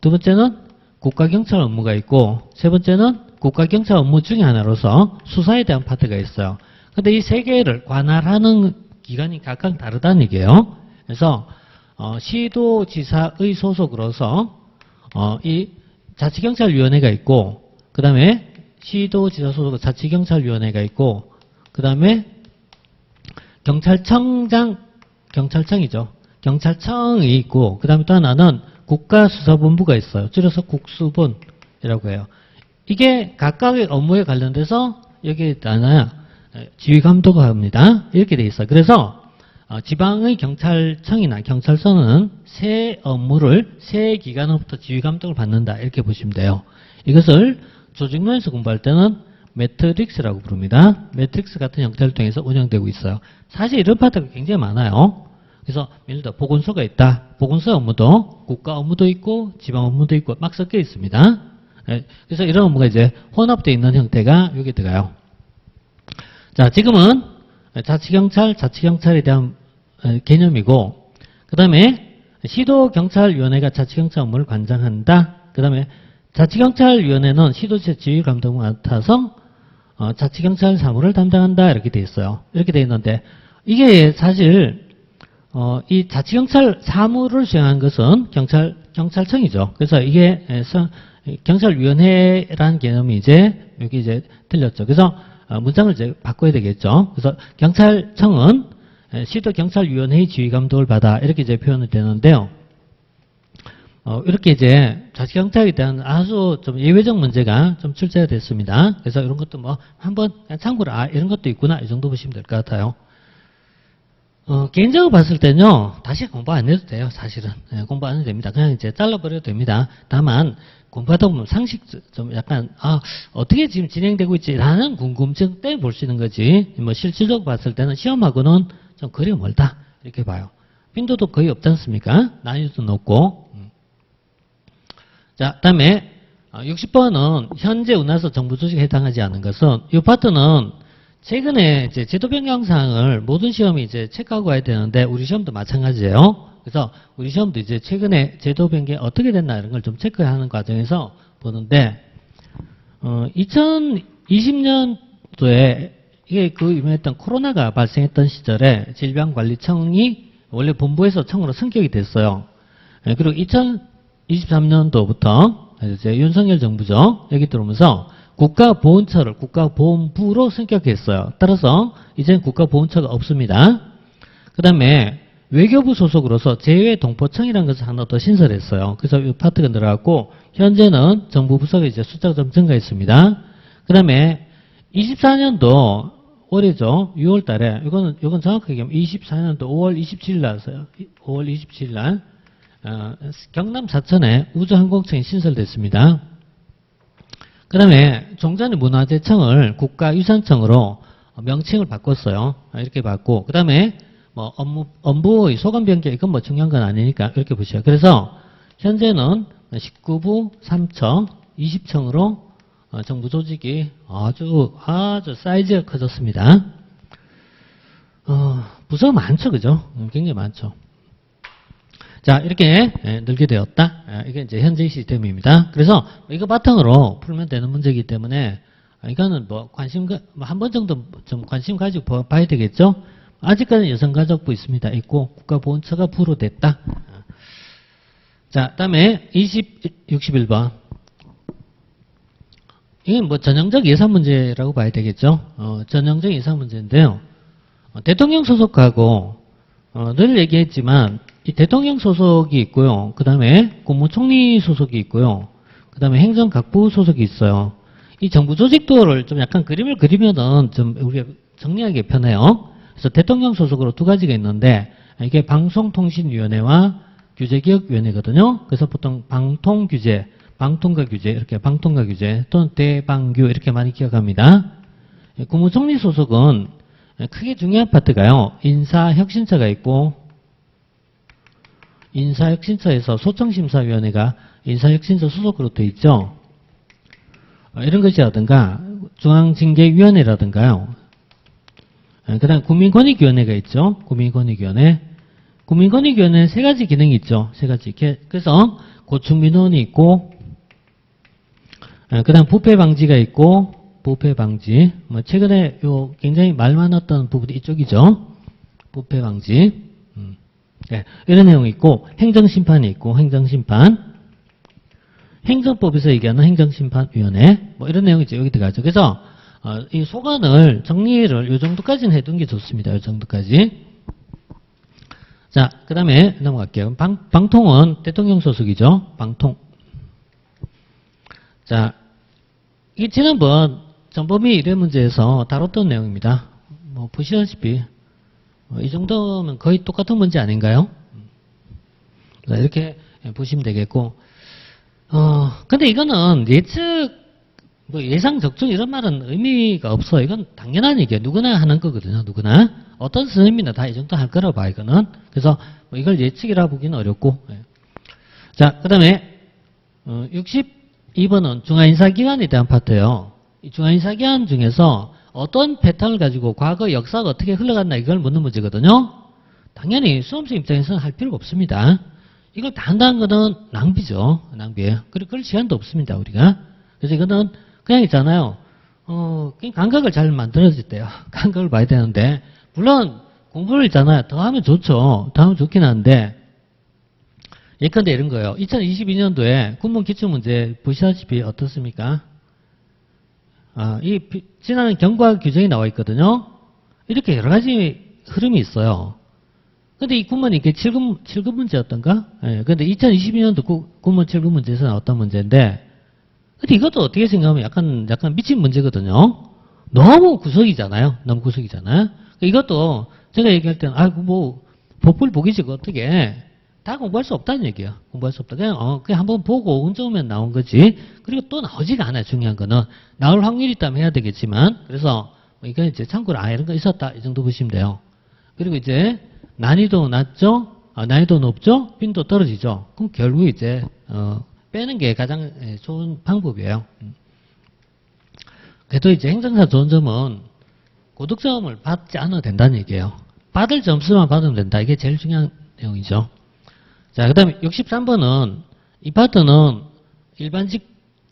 두 번째는 국가경찰 업무가 있고 세 번째는 국가경찰 업무 중에 하나로서 수사에 대한 파트가 있어요. 근데 이 3개를 관할하는 기관이 각각 다르다는 얘기예요. 그래서 시도지사의 소속으로서 이 자치경찰위원회가 있고 그 다음에 시도지사 소속 자치경찰위원회가 있고 그 다음에 경찰청이죠. 경찰청이 있고 그 다음에 또 하나는 국가수사본부가 있어요. 줄여서 국수본이라고 해요. 이게 각각의 업무에 관련돼서 여기에 있잖아요. 지휘감독을 합니다. 이렇게 돼 있어요. 그래서 지방의 경찰청이나 경찰서는 세 업무를 세 기관으로부터 지휘감독을 받는다. 이렇게 보시면 돼요. 이것을 조직론에서 공부할 때는 매트릭스라고 부릅니다. 매트릭스 같은 형태를 통해서 운영되고 있어요. 사실 이런 파트가 굉장히 많아요. 그래서 예를 들어 보건소가 있다. 보건소 업무도 국가 업무도 있고 지방 업무도 있고 막 섞여 있습니다. 그래서 이런 업무가 이제 혼합되어 있는 형태가 여기 들어가요. 자, 지금은 자치경찰에 대한 개념이고 그 다음에 시도경찰위원회가 자치경찰 업무를 관장한다. 그 다음에 자치경찰위원회는 시도지사 지휘감독을 맡아서 자치경찰 사무를 담당한다. 이렇게 돼 있어요. 이렇게 돼 있는데 이게 사실 이 자치경찰 사무를 수행한 것은 경찰청이죠. 그래서 이게 경찰위원회라는 개념이 이제 여기 이제 틀렸죠. 그래서 문장을 이제 바꿔야 되겠죠. 그래서 경찰청은 시도경찰위원회의 지휘감독을 받아 이렇게 이제 표현이 되는데요. 이렇게 이제 자치경찰에 대한 아주 좀 예외적 문제가 좀 출제가 됐습니다. 그래서 이런 것도 뭐 한번 참고로 이런 것도 있구나 이 정도 보시면 될 것 같아요. 개인적으로 봤을 때는요, 다시 공부 안 해도 돼요, 사실은. 공부 안 해도 됩니다. 그냥 이제 잘라버려도 됩니다. 다만, 공부하다 보면 상식 좀 약간, 어떻게 지금 진행되고 있지라는 궁금증 때문에 볼 수 있는 거지, 뭐 실질적으로 봤을 때는 시험하고는 좀 거리가 멀다. 이렇게 봐요. 빈도도 거의 없지 않습니까? 난이도도 높고. 자, 그 다음에, 60번은 현재 운하서 정부 조직에 해당하지 않은 것은, 이 파트는 최근에 이제 제도 변경 사항을 모든 시험이 이제 체크하고 와야 되는데 우리 시험도 마찬가지예요. 그래서 우리 시험도 이제 최근에 제도 변경이 어떻게 됐나 이런 걸 좀 체크하는 과정에서 보는데 2020년도에 이게 그 유명했던 코로나가 발생했던 시절에 질병관리청이 원래 본부에서 청으로 승격이 됐어요. 그리고 2023년도부터 이제 윤석열 정부죠. 여기 들어오면서 국가보훈처를 국가보훈부로 승격했어요. 따라서 이제는 국가보훈처가 없습니다. 그 다음에 외교부 소속으로서 제외동포청이라는 것을 하나 더 신설했어요. 그래서 이 파트가 늘어갔고 현재는 정부 부서가 이제 숫자가 좀 증가했습니다. 그 다음에 24년도 올해죠. 6월 달에 이건 정확하게 얘기하면 24년도 5월 27일 날서요. 5월 27일 날 경남 사천에 우주항공청이 신설됐습니다. 그 다음에 종전의 문화재청을 국가유산청으로 명칭을 바꿨어요. 이렇게 바꿨고, 그 다음에 뭐 업무의 소관 변경, 이건 뭐 중요한 건 아니니까 이렇게 보시죠. 그래서 현재는 19부 3청, 20청으로 정부 조직이 아주 사이즈가 커졌습니다. 부서가 많죠, 그죠? 굉장히 많죠. 자, 이렇게 늘게 되었다. 이게 이제 현재의 시스템입니다. 그래서 이거 바탕으로 풀면 되는 문제이기 때문에 이거는 뭐 한 번 정도 좀 관심 가지고 봐야 되겠죠? 아직까지는 여성가족부 있습니다. 있고 국가보훈처가 부로 됐다. 자, 다음에 61번. 이건 뭐 전형적 예산 문제라고 봐야 되겠죠? 전형적 예산 문제인데요. 대통령 소속하고 늘 얘기했지만 이 대통령 소속이 있고요. 그 다음에 국무총리 소속이 있고요. 그 다음에 행정각부 소속이 있어요. 이 정부 조직도를 좀 약간 그림을 그리면은 좀 우리가 정리하기 편해요. 그래서 대통령 소속으로 두 가지가 있는데 이게 방송통신위원회와 규제기획위원회거든요. 그래서 보통 방통규제, 방통과 규제 이렇게 방통과 규제 또는 대방규 이렇게 많이 기억합니다. 국무총리 소속은 크게 중요한 파트가요. 인사혁신처가 있고 인사혁신처에서 소청심사위원회가 인사혁신처 소속으로 되어 있죠. 이런 것이라든가 중앙징계위원회라든가요. 그 다음 국민권익위원회가 있죠. 국민권익위원회. 국민권익위원회는 세 가지 기능이 있죠. 세 가지. 그래서 고충민원이 있고 그 다음 부패방지가 있고 부패방지. 뭐 최근에 요 굉장히 말 많았던 부분이 이쪽이죠. 부패방지. 네, 이런 내용이 있고 행정심판이 있고 행정심판. 행정법에서 얘기하는 행정심판위원회. 뭐 이런 내용이 이제 여기 들어가죠. 그래서 이 소관을 정리를 요 정도까지는 해둔 게 좋습니다. 요 정도까지. 자, 그 다음에 넘어갈게요. 방통은 대통령 소속이죠. 방통. 자, 이게 지난번 전범위 일회 문제에서 다뤘던 내용입니다. 뭐 보시다시피 이 정도면 거의 똑같은 문제 아닌가요? 자, 이렇게 보시면 되겠고, 근데 이거는 예측, 뭐 예상 적중 이런 말은 의미가 없어. 이건 당연한 얘기예요. 누구나 하는 거거든요. 누구나. 어떤 선생님이나 다 이 정도 할 거라고 봐, 이거는. 그래서 뭐 이걸 예측이라 보기는 어렵고. 자, 그 다음에 62번은 중앙인사기관에 대한 파트예요. 이 중앙인사기관 중에서 어떤 패턴을 가지고 과거 역사가 어떻게 흘러갔나 이걸 묻는 문제거든요. 당연히 수험생 입장에서는 할 필요가 없습니다. 이걸 다 한다는 거는 낭비죠. 낭비예요. 그리고 그럴 시간도 없습니다. 우리가. 그래서 이거는 그냥 있잖아요. 그냥 감각을 잘 만들어질 때요. 감각을 봐야 되는데 물론 공부를 있잖아요. 더 하면 좋죠. 더 하면 좋긴 한데 예컨대 이런 거예요. 2022년도에 군문 기출문제 보시다시피 어떻습니까? 이 지난 경과 규정이 나와 있거든요. 이렇게 여러 가지 흐름이 있어요. 근데 이 군문이 이게 7급 문제였던가? 예, 근데 2022년도 군문 7급 문제에서 나왔던 문제인데, 근데 이것도 어떻게 생각하면 약간 미친 문제거든요. 너무 구석이잖아요. 너무 구석이잖아요. 이것도 제가 얘기할 때는, 아이고, 뭐, 복불 복이지, 어떻게. 다 공부할 수 없다는 얘기예요. 공부할 수 없다. 그냥 한번 보고 운 좋으면 나온 거지. 그리고 또 나오지가 않아요. 중요한 거는. 나올 확률이 있다면 해야 되겠지만, 그래서, 이거 이제 참고로, 이런 거 있었다. 이 정도 보시면 돼요. 그리고 이제, 난이도 낮죠? 난이도 높죠? 빈도 떨어지죠? 그럼 결국 이제, 빼는 게 가장 좋은 방법이에요. 그래도 이제 행정사 좋은 점은 고득점을 받지 않아도 된다는 얘기예요. 받을 점수만 받으면 된다. 이게 제일 중요한 내용이죠. 자, 그 다음에 63번은, 이 파트는 일반직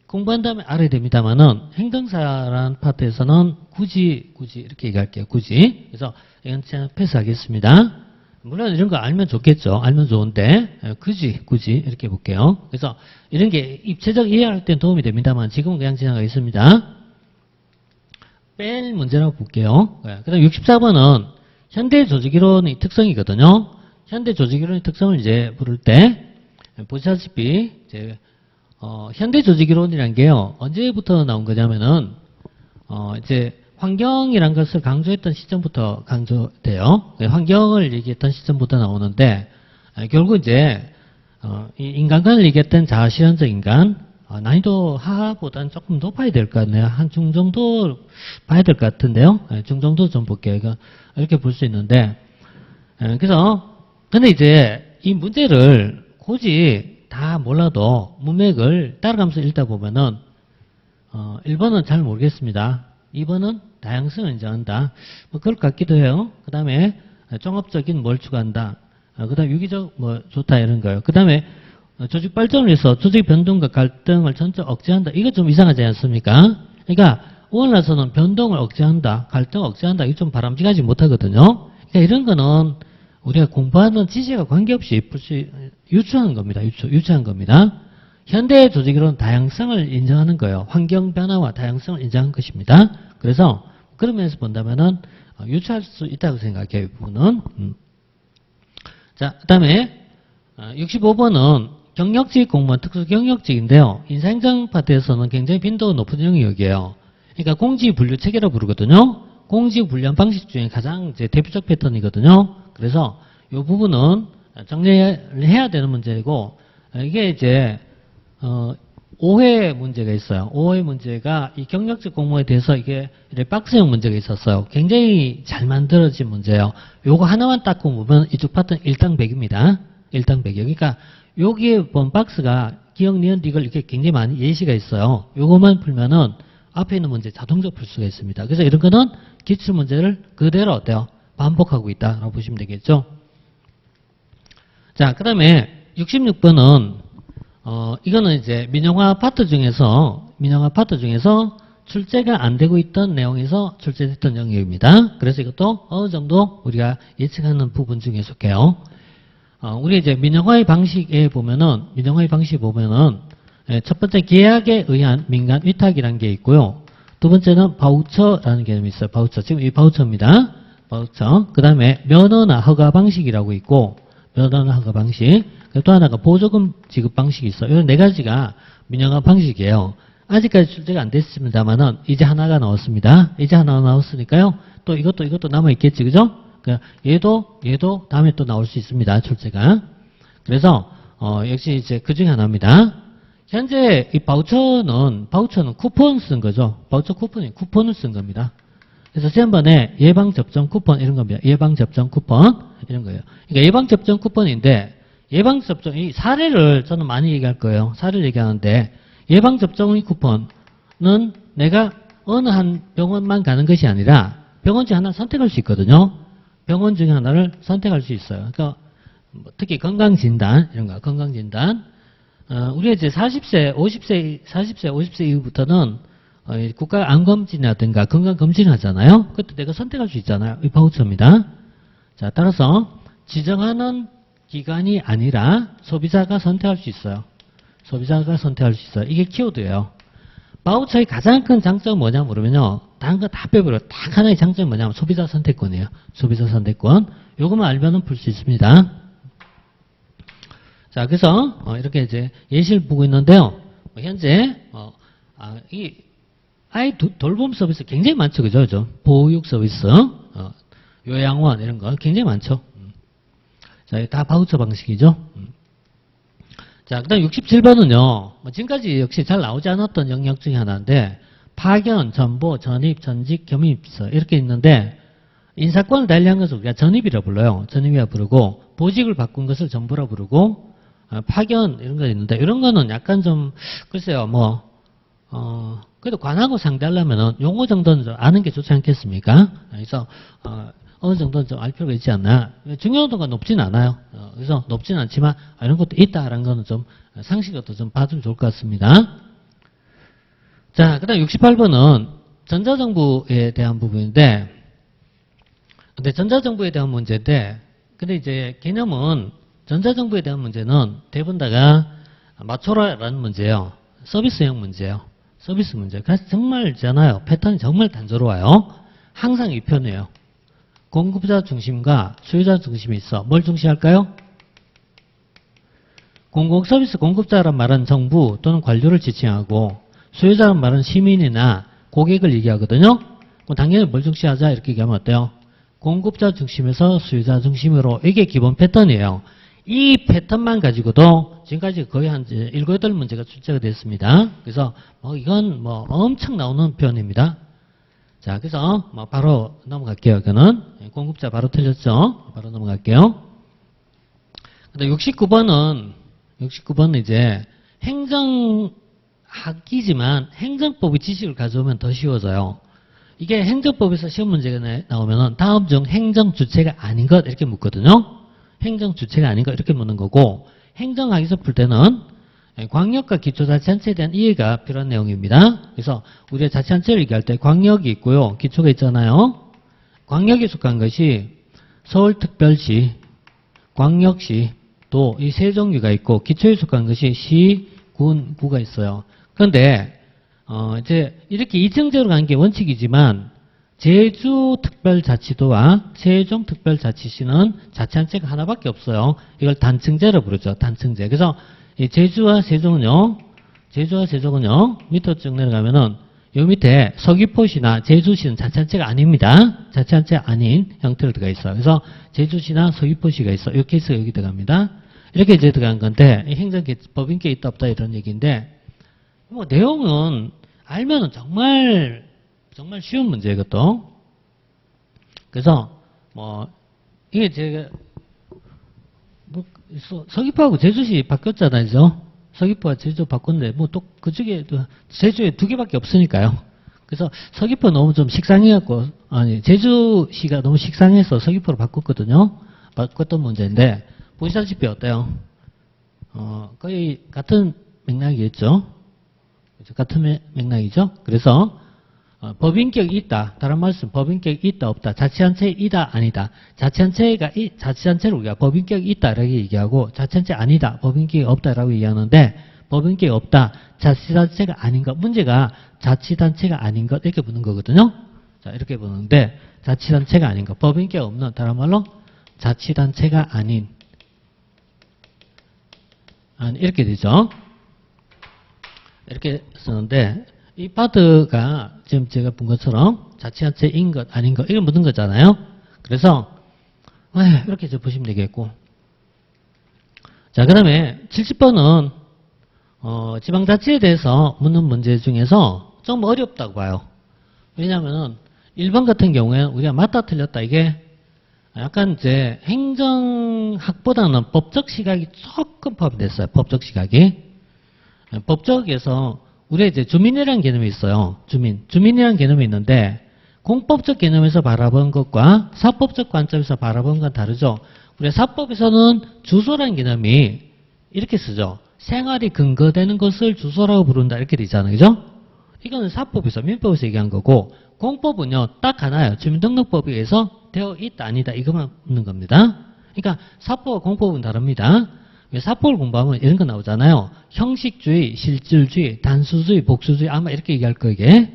공부한 다음에 알아야 됩니다만은, 행정사라는 파트에서는 굳이 이렇게 얘기할게요. 굳이. 그래서 이건 제가 패스하겠습니다. 물론 이런 거 알면 좋겠죠. 알면 좋은데, 굳이 이렇게 볼게요. 그래서 이런 게 입체적 이해할 땐 도움이 됩니다만, 지금은 그냥 지나가겠습니다. 뺄 문제라고 볼게요. 그 다음 64번은 현대 조직이론의 특성이거든요. 현대 조직이론의 특성을 이제 부를 때, 보시다시피, 이제, 현대 조직이론이란 게요, 언제부터 나온 거냐면은, 이제, 환경이란 것을 강조했던 시점부터 강조돼요. 환경을 얘기했던 시점부터 나오는데, 결국 이제, 이 인간관을 얘기했던 자아실현적 인간, 난이도 하보다는 조금 높아야 될 것 같네요. 한 중 정도 봐야 될 것 같은데요. 중 정도 좀 볼게요. 이렇게 볼 수 있는데, 그래서, 근데 이제 이 문제를 굳이 다 몰라도 문맥을 따라가면서 읽다 보면은, 1번은 잘 모르겠습니다. 2번은 다양성을 인정한다. 뭐 그럴 것 같기도 해요. 그 다음에 종합적인 뭘 추구한다. 그 다음에 유기적 뭐 좋다 이런 거예요. 그 다음에 조직 발전을 위해서 조직 변동과 갈등을 전적 억제한다. 이거 좀 이상하지 않습니까? 그러니까 오늘나서는 변동을 억제한다. 갈등을 억제한다. 이거 좀 바람직하지 못하거든요. 그러니까 이런 거는 우리가 공부하는 지식과 관계없이 유추하는 겁니다. 유추한 겁니다. 현대 조직으로는 다양성을 인정하는 거예요. 환경 변화와 다양성을 인정한 것입니다. 그래서 그런 면에서 본다면은 유추할 수 있다고 생각해요. 이 부분은. 자, 그 다음에 65번은 경력직 공무원 특수 경력직인데요. 인사행정 파트에서는 굉장히 빈도가 높은 영역이에요. 그러니까 공지분류 체계라고 부르거든요. 공지분류한 방식 중에 가장 이제 대표적 패턴이거든요. 그래서 이 부분은 정리를 해야 되는 문제이고, 이게 이제 오해 문제가 있어요. 오해 문제가 이 경력직 공무원에 대해서 이게 박스형 문제가 있었어요. 굉장히 잘 만들어진 문제예요. 요거 하나만 딱 보면 이쪽 파트는 1당 100입니다. 1당 100이요. 그러니까 여기에 본 박스가 기억, 니은, 이걸 이렇게 굉장히 많이 예시가 있어요. 요것만 풀면은 앞에 있는 문제 자동적으로 풀 수가 있습니다. 그래서 이런 거는 기출 문제를 그대로 어때요? 반복하고 있다라고 보시면 되겠죠. 자, 그 다음에 66번은 이거는 이제 민영화 파트 중에서 출제가 안 되고 있던 내용에서 출제됐던 영역입니다. 그래서 이것도 어느 정도 우리가 예측하는 부분 중에 속해요. 우리 이제 민영화의 방식에 보면은, 첫 번째 계약에 의한 민간 위탁이라는 게 있고요. 두 번째는 바우처라는 개념이 있어요. 바우처. 지금 이 바우처입니다. 바우처. 그 다음에 면허나 허가 방식이라고 있고, 면허나 허가 방식. 또 하나가 보조금 지급 방식이 있어요. 이 네 가지가 민영화 방식이에요. 아직까지 출제가 안 됐습니다만은, 이제 하나가 나왔습니다. 이제 하나 나왔으니까요. 또 이것도 남아있겠지, 그죠? 얘도 다음에 또 나올 수 있습니다. 출제가. 그래서, 역시 이제 그 중에 하나입니다. 현재 이 바우처는 쿠폰 쓴 거죠. 바우처 쿠폰을 쓴 겁니다. 그래서 지난번에 예방접종 쿠폰 이런 겁니다. 예방접종 쿠폰 이런 거예요. 그러니까 예방접종 쿠폰인데 예방접종 이 사례를 저는 많이 얘기할 거예요. 사례를 얘기하는데 예방접종의 쿠폰은 내가 어느 한 병원만 가는 것이 아니라 병원 중에 하나 선택할 수 있거든요. 병원 중에 하나를 선택할 수 있어요. 그러니까 특히 건강진단 이런 거 건강진단 우리가 이제 40세 이후부터는 국가 암검진이라든가 건강검진을 하잖아요. 그때 내가 선택할 수 있잖아요. 이 바우처입니다. 자, 따라서 지정하는 기관이 아니라 소비자가 선택할 수 있어요. 소비자가 선택할 수 있어요. 이게 키워드예요. 바우처의 가장 큰 장점은 뭐냐 물으면요. 다른 거 다 빼버려. 딱 하나의 장점이 뭐냐면 소비자 선택권이에요. 소비자 선택권. 요것만 알면은 풀 수 있습니다. 자, 그래서 이렇게 이제 예시를 보고 있는데요. 현재 이 아이 돌봄 서비스 굉장히 많죠, 그죠? 보육 서비스, 요양원 이런 거 굉장히 많죠. 자, 이거 다 바우처 방식이죠. 자, 그다음 67번은요. 지금까지 역시 잘 나오지 않았던 영역 중에 하나인데 파견, 전보, 전입, 전직, 겸입서 이렇게 있는데 인사권을 달리한 것을 우리가 전입이라 불러요. 전입이라 부르고 보직을 바꾼 것을 전보라 부르고 파견 이런 거 있는데 이런 거는 약간 좀 글쎄요 그래도 관하고 상대하려면은 용어 정도는 좀 아는 게 좋지 않겠습니까? 그래서 어느 정도는 좀 알 필요가 있지 않나. 중요도가 높진 않아요. 그래서 높진 않지만 이런 것도 있다라는 거는 좀 상식적으로 좀 봐주면 좋을 것 같습니다. 자, 그 다음 68번은 전자정부에 대한 부분인데, 근데 전자정부에 대한 문제인데, 근데 이제 개념은 전자정부에 대한 문제는 대부분 다가 맞춰라라는 문제예요. 서비스형 문제예요. 서비스 문제. 그래서 정말 있잖아요. 패턴이 정말 단조로워요. 항상 이 편이에요. 공급자 중심과 수요자 중심이 있어. 뭘 중시할까요? 공공서비스 공급자란 말은 정부 또는 관료를 지칭하고 수요자란 말은 시민이나 고객을 얘기하거든요. 그럼 당연히 뭘 중시하자 이렇게 얘기하면 어때요? 공급자 중심에서 수요자 중심으로 이게 기본 패턴이에요. 이 패턴만 가지고도 지금까지 거의 한 7, 8문제가 출제가 됐습니다. 그래서 이건 엄청 나오는 표현입니다. 자, 그래서 바로 넘어갈게요. 이거는 공급자 바로 틀렸죠? 바로 넘어갈게요. 근데 69번은 이제 행정학이지만 행정법의 지식을 가져오면 더 쉬워져요. 이게 행정법에서 시험 문제가 나오면은 다음 중 행정 주체가 아닌 것 이렇게 묻거든요. 행정 주체가 아닌 것 이렇게 묻는 거고 행정학에서 풀 때는 광역과 기초자치단체에 대한 이해가 필요한 내용입니다. 그래서 우리가 자치단체를 얘기할 때 광역이 있고요. 기초가 있잖아요. 광역에 속한 것이 서울특별시, 광역시 또 이 세 종류가 있고 기초에 속한 것이 시, 군, 구가 있어요. 그런데 이제 이렇게 이정제로 가는 게 원칙이지만 제주특별자치도와 세종특별자치시는 자치단체가 하나밖에 없어요. 이걸 단층제로 부르죠. 단층제. 그래서 이 제주와 세종은요. 밑으로 쭉 내려가면은 요 밑에 서귀포시나 제주시는 자치단체가 아닙니다. 자치단체 아닌 형태로 들어가 있어요. 그래서 제주시나 서귀포시가 있어. 이 케이스가 여기 들어갑니다. 이렇게 이제 들어간 건데 법인계 있다 없다 이런 얘기인데 내용은 알면은 정말 쉬운 문제예요, 이것도. 그래서 이게 제가 서귀포하고 제주시 바뀌었잖아요, 그죠? 서귀포와 제주 바꿨는데 또 그쪽에 제주에 2개밖에 없으니까요. 그래서 서귀포 너무 좀 식상해갖고 제주시가 너무 식상해서 서귀포로 바꿨거든요. 바꿨던 문제인데 보시다시피 어때요? 거의 같은 맥락이겠죠? 같은 맥락이죠? 그래서 법인격이 있다. 다른 말씀 법인격이 있다 없다. 자치단체이다 아니다. 자치단체를 우리가 법인격이 있다라고 얘기하고 자치단체 아니다. 법인격이 없다라고 얘기하는데 법인격이 없다. 자치단체가 아닌 것. 문제가 자치단체가 아닌 것 이렇게 보는 거거든요. 자, 이렇게 보는데 자치단체가 아닌 것. 법인격이 없는 다른 말로 자치단체가 아닌 이렇게 되죠. 이렇게 쓰는데 이 파트가 지금 제가 본 것처럼 자치단체인 것 아닌 것 이걸 묻는 거잖아요. 그래서 이렇게 보시면 되겠고 자, 그 다음에 70번은 지방자치에 대해서 묻는 문제 중에서 좀 어렵다고 봐요. 왜냐하면 1번 같은 경우에는 우리가 맞다 틀렸다 이게 약간 이제 행정학보다는 법적 시각이 조금 포함됐어요. 법적 시각이. 법적에서 우리가 이제 주민이라는 개념이 있어요. 주민이라는 개념이 있는데 공법적 개념에서 바라본 것과 사법적 관점에서 바라본 건 다르죠. 우리가 사법에서는 주소라는 개념이 이렇게 쓰죠. 생활이 근거되는 것을 주소라고 부른다 이렇게 되잖아요. 그죠? 이거는 사법에서 민법에서 얘기한 거고 공법은요 딱 하나예요. 주민등록법에 의해서 되어 있다 아니다 이것만 묻는 겁니다. 그러니까 사법과 공법은 다릅니다. 사법을 공부하면 이런 거 나오잖아요. 형식주의, 실질주의, 단수주의, 복수주의 아마 이렇게 얘기할 거예요.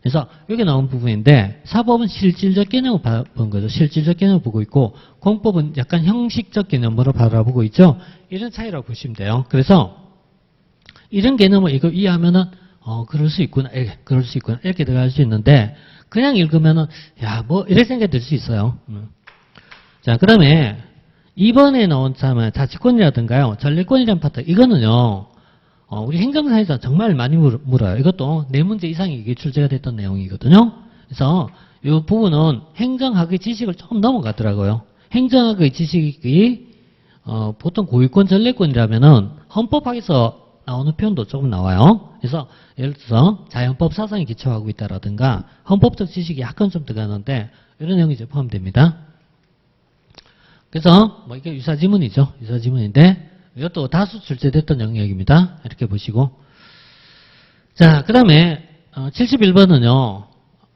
그래서 여기 나온 부분인데 사법은 실질적 개념을 바라보는 거죠. 실질적 개념을 보고 있고 공법은 약간 형식적 개념으로 바라보고 있죠. 이런 차이라고 보시면 돼요. 그래서 이런 개념을 이거 이해하면은 그럴 수 있구나, 그럴 수 있구나 이렇게 들어갈 수 있는데 그냥 읽으면은 야 뭐 이런 생각이 들 수 있어요. 자 그다음에 2번에 나온 참은 자치권이라든가요, 전례권이라는 파트 이거는요. 우리 행정사에서 정말 많이 물어요. 이것도 4문제 이상이 이게 출제가 됐던 내용이거든요. 그래서 이 부분은 행정학의 지식을 조금 넘어가더라고요. 행정학의 지식이 보통 고유권 전례권이라면은 헌법학에서 나오는 표현도 조금 나와요. 그래서 예를 들어서 자연법 사상에 기초하고 있다라든가 헌법적 지식이 약간 좀 들어가는데 이런 내용이 이제 포함됩니다. 그래서 뭐 이게 유사지문이죠. 유사지문인데 이것도 다수 출제됐던 영역입니다. 이렇게 보시고. 자, 그 다음에 71번은요.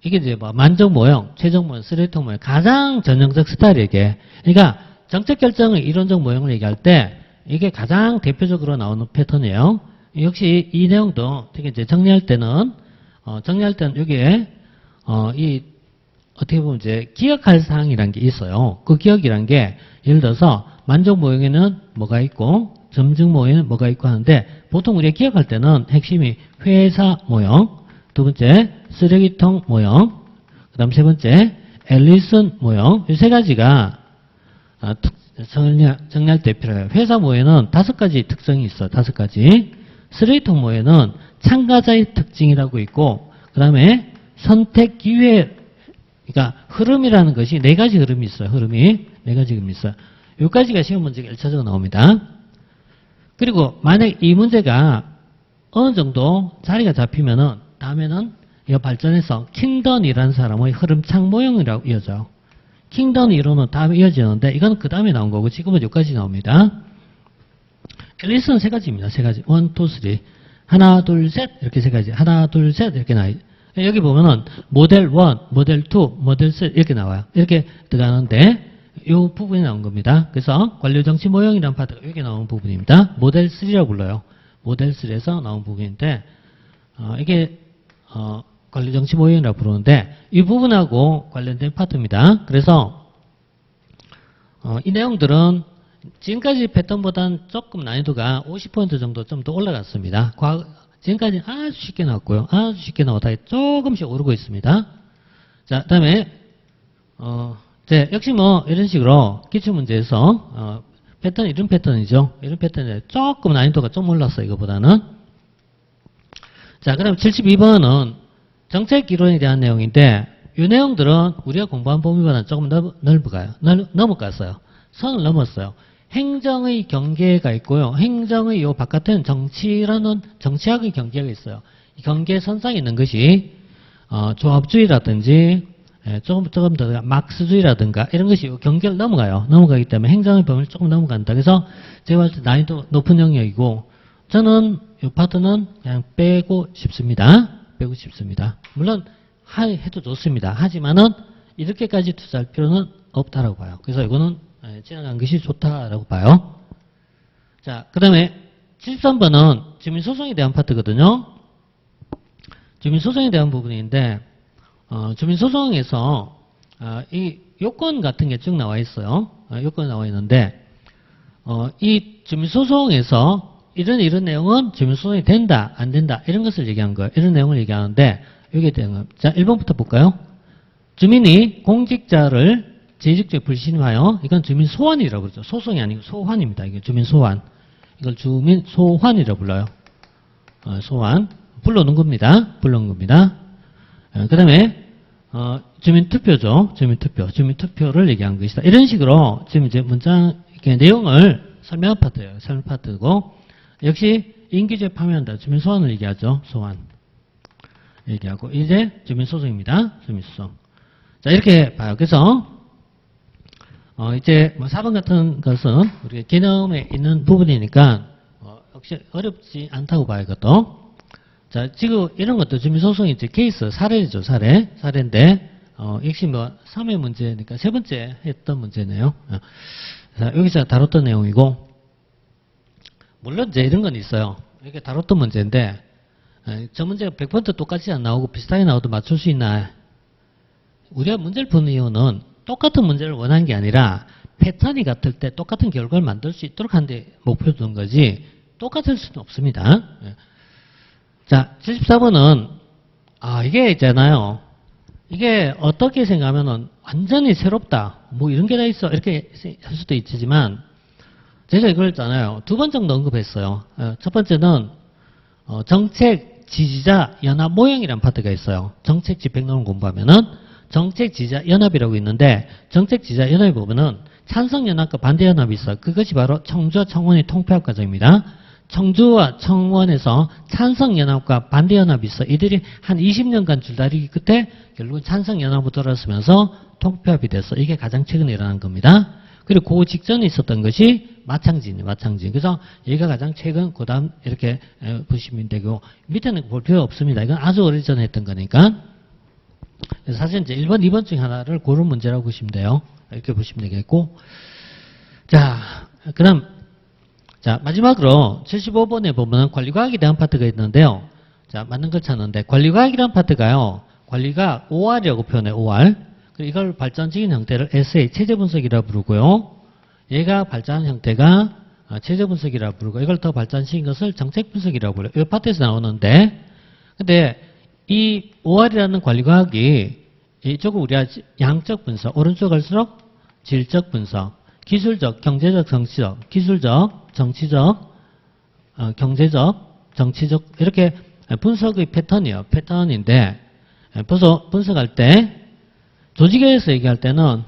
이게 이제 뭐 만적 모형, 최종 모형, 쓰레기통 모형 가장 전형적 스타일이게. 그러니까 정책 결정의 이론적 모형을 얘기할 때 이게 가장 대표적으로 나오는 패턴이에요. 역시 이 내용도 되게 이제 정리할 때는 여기에 이 어떻게 보면 이제 기억할 사항이란 게 있어요. 그 기억이란 게 예를 들어서 만적 모형에는 뭐가 있고 점증 모형에는 뭐가 있고 하는데 보통 우리가 기억할 때는 핵심이 회사 모형, 두 번째 쓰레기통 모형, 그 다음 세 번째 앨리슨 모형 이 세 가지가 정리할 때 필요해요. 회사 모형에는 5가지 특성이 있어요. 5가지. 쓰레기통 모형에는 참가자의 특징이라고 있고 그 다음에 선택 기회 그러니까 흐름이라는 것이 4가지 흐름이 있어요. 흐름이 4가지 흐름이 있어요. 여기까지가 시험 문제가 1차적으로 나옵니다. 그리고 만약 이 문제가 어느 정도 자리가 잡히면은 다음에는 이거 발전해서 킹던이라는 사람의 흐름창 모형이라고 이어져요. 킹던 이론은 다음에 이어지는데 이건 그 다음에 나온 거고 지금은 여기까지 나옵니다. 앨리스는 3가지입니다. 3가지. 1, 2, 3. 하나, 둘, 셋 이렇게 3가지. 하나, 둘, 셋 이렇게 나와요. 여기 보면은 모델 1, 모델 2, 모델 3 이렇게 나와요. 이렇게 들어가는데 이 부분이 나온 겁니다. 그래서 관료정치 모형이라는 파트가 여기 나온 부분입니다. 모델 3라고 불러요. 모델 3에서 나온 부분인데 이게 관료정치 모형이라고 부르는데 이 부분하고 관련된 파트입니다. 그래서 이 내용들은 지금까지 패턴보다는 조금 난이도가 50% 정도 좀 더 올라갔습니다. 지금까지 아주 쉽게 나왔고요. 아주 쉽게 나오다가 조금씩 오르고 있습니다. 자, 그 다음에 역시 뭐 이런 식으로 기출문제에서 패턴 이런 패턴이죠. 이런 패턴이 조금 난이도가 좀 올랐어요. 이거보다는. 자, 그럼 72번은 정책 이론에 대한 내용인데 이 내용들은 우리가 공부한 범위보다는 조금 넓어가요. 넘어갔어요. 선을 넘었어요. 행정의 경계가 있고요. 행정의 요 바깥에는 정치학의 경계가 있어요. 이 경계선상에 있는 것이 조합주의라든지 조금 더 막스주의라든가 이런 것이 경계를 넘어가요. 넘어가기 때문에 행정의 범위를 조금 넘어간다. 그래서 제가 봤을 때 난이도 높은 영역이고 저는 이 파트는 그냥 빼고 싶습니다. 빼고 싶습니다. 물론 해도 좋습니다. 하지만은 이렇게까지 투자할 필요는 없다라고 봐요. 그래서 이거는 지나간 것이 좋다라고 봐요. 자, 그 다음에 73번은 주민소송에 대한 파트거든요. 주민소송에 대한 부분인데 주민소송에서 이 요건 같은 게 쭉 나와 있어요. 요건이 나와 있는데 이 주민소송에서 이런 내용은 주민소송이 된다, 안 된다 이런 것을 얘기한 거예요. 이런 내용을 얘기하는데 여기에 대한 거. 자, 1번부터 볼까요? 주민이 공직자를 재직죄 불신임하여 이건 주민 소환이라고 그러죠. 소송이 아니고 소환입니다. 이게 주민 소환. 이걸 주민 소환이라고 불러요. 소환. 불러놓은 겁니다. 불러놓은 겁니다. 그 다음에 주민 투표죠. 주민 투표. 주민 투표를 얘기한 것이다. 이런 식으로 지금 이제 문장 이렇게 내용을 설명한 파트예요. 설명 파트고 역시 인기죄 파면한다. 주민 소환을 얘기하죠. 소환. 얘기하고 이제 주민 소송입니다. 주민 소송. 자, 이렇게 봐요. 그래서 이제 뭐 4번 같은 것은 우리가 개념에 있는 부분이니까 역시 어렵지 않다고 봐요. 이것도. 자, 지금 이런 것도 주민소송이 이제 케이스 사례죠. 사례인데 역시 뭐 3회 문제니까 세 번째 했던 문제네요. 자, 여기서 다뤘던 내용이고 물론 이제 이런 건 있어요. 이렇게 다뤘던 문제인데 저 문제가 100% 똑같이 안 나오고 비슷하게 나와도 맞출 수 있나? 우리가 문제를 푸는 이유는 똑같은 문제를 원하는 게 아니라 패턴이 같을 때 똑같은 결과를 만들 수 있도록 하는데 목표를 두는 거지 똑같을 수는 없습니다. 자, 74번은 이게 있잖아요. 이게 어떻게 생각하면은 완전히 새롭다. 뭐 이런 게 다 있어. 이렇게 할 수도 있지만 제가 이걸 있잖아요. 두 번 정도 언급했어요. 첫 번째는 정책 지지자 연합 모형이라는 파트가 있어요. 정책 집행론을 공부하면은 정책 지지자 연합이라고 있는데 정책 지지자 연합에 보면은 찬성 연합과 반대 연합이 있어요. 그것이 바로 청주와 청원의 통폐합 과정입니다. 청주와 청원에서 찬성 연합과 반대 연합이 있어. 이들이 한 20년간 줄다리기 끝에 결국은 찬성 연합으로 돌아서면서 통폐합이 됐어. 이게 가장 최근에 일어난 겁니다. 그리고 그 직전에 있었던 것이 마창진이. 그래서 얘가 가장 최근, 그 다음 이렇게 보시면 되고, 밑에는 볼 필요 없습니다. 이건 아주 오래전에 했던 거니까. 사실 이제 1번, 2번 중에 하나를 고른 문제라고 보시면 돼요. 이렇게 보시면 되겠고. 자, 그럼, 자, 마지막으로 75번에 보면 관리과학에 대한 파트가 있는데요. 자, 맞는 걸 찾는데, 관리과학이라는 파트가요, 관리가 OR이라고 표현해요, OR. 이걸 발전시킨 형태를 SA, 체제 분석이라 부르고요. 얘가 발전한 형태가 체제 분석이라 부르고, 이걸 더 발전시킨 것을 정책 분석이라고 불러요. 이 파트에서 나오는데, 근데 이 OR이라는 관리과학이 이쪽은 우리가 양적 분석, 오른쪽 갈수록 질적 분석, 기술적, 경제적, 정치적, 기술적, 정치적, 경제적, 정치적 이렇게 분석의 패턴이에요. 패턴인데 분석할 때 조직에서 얘기할 때는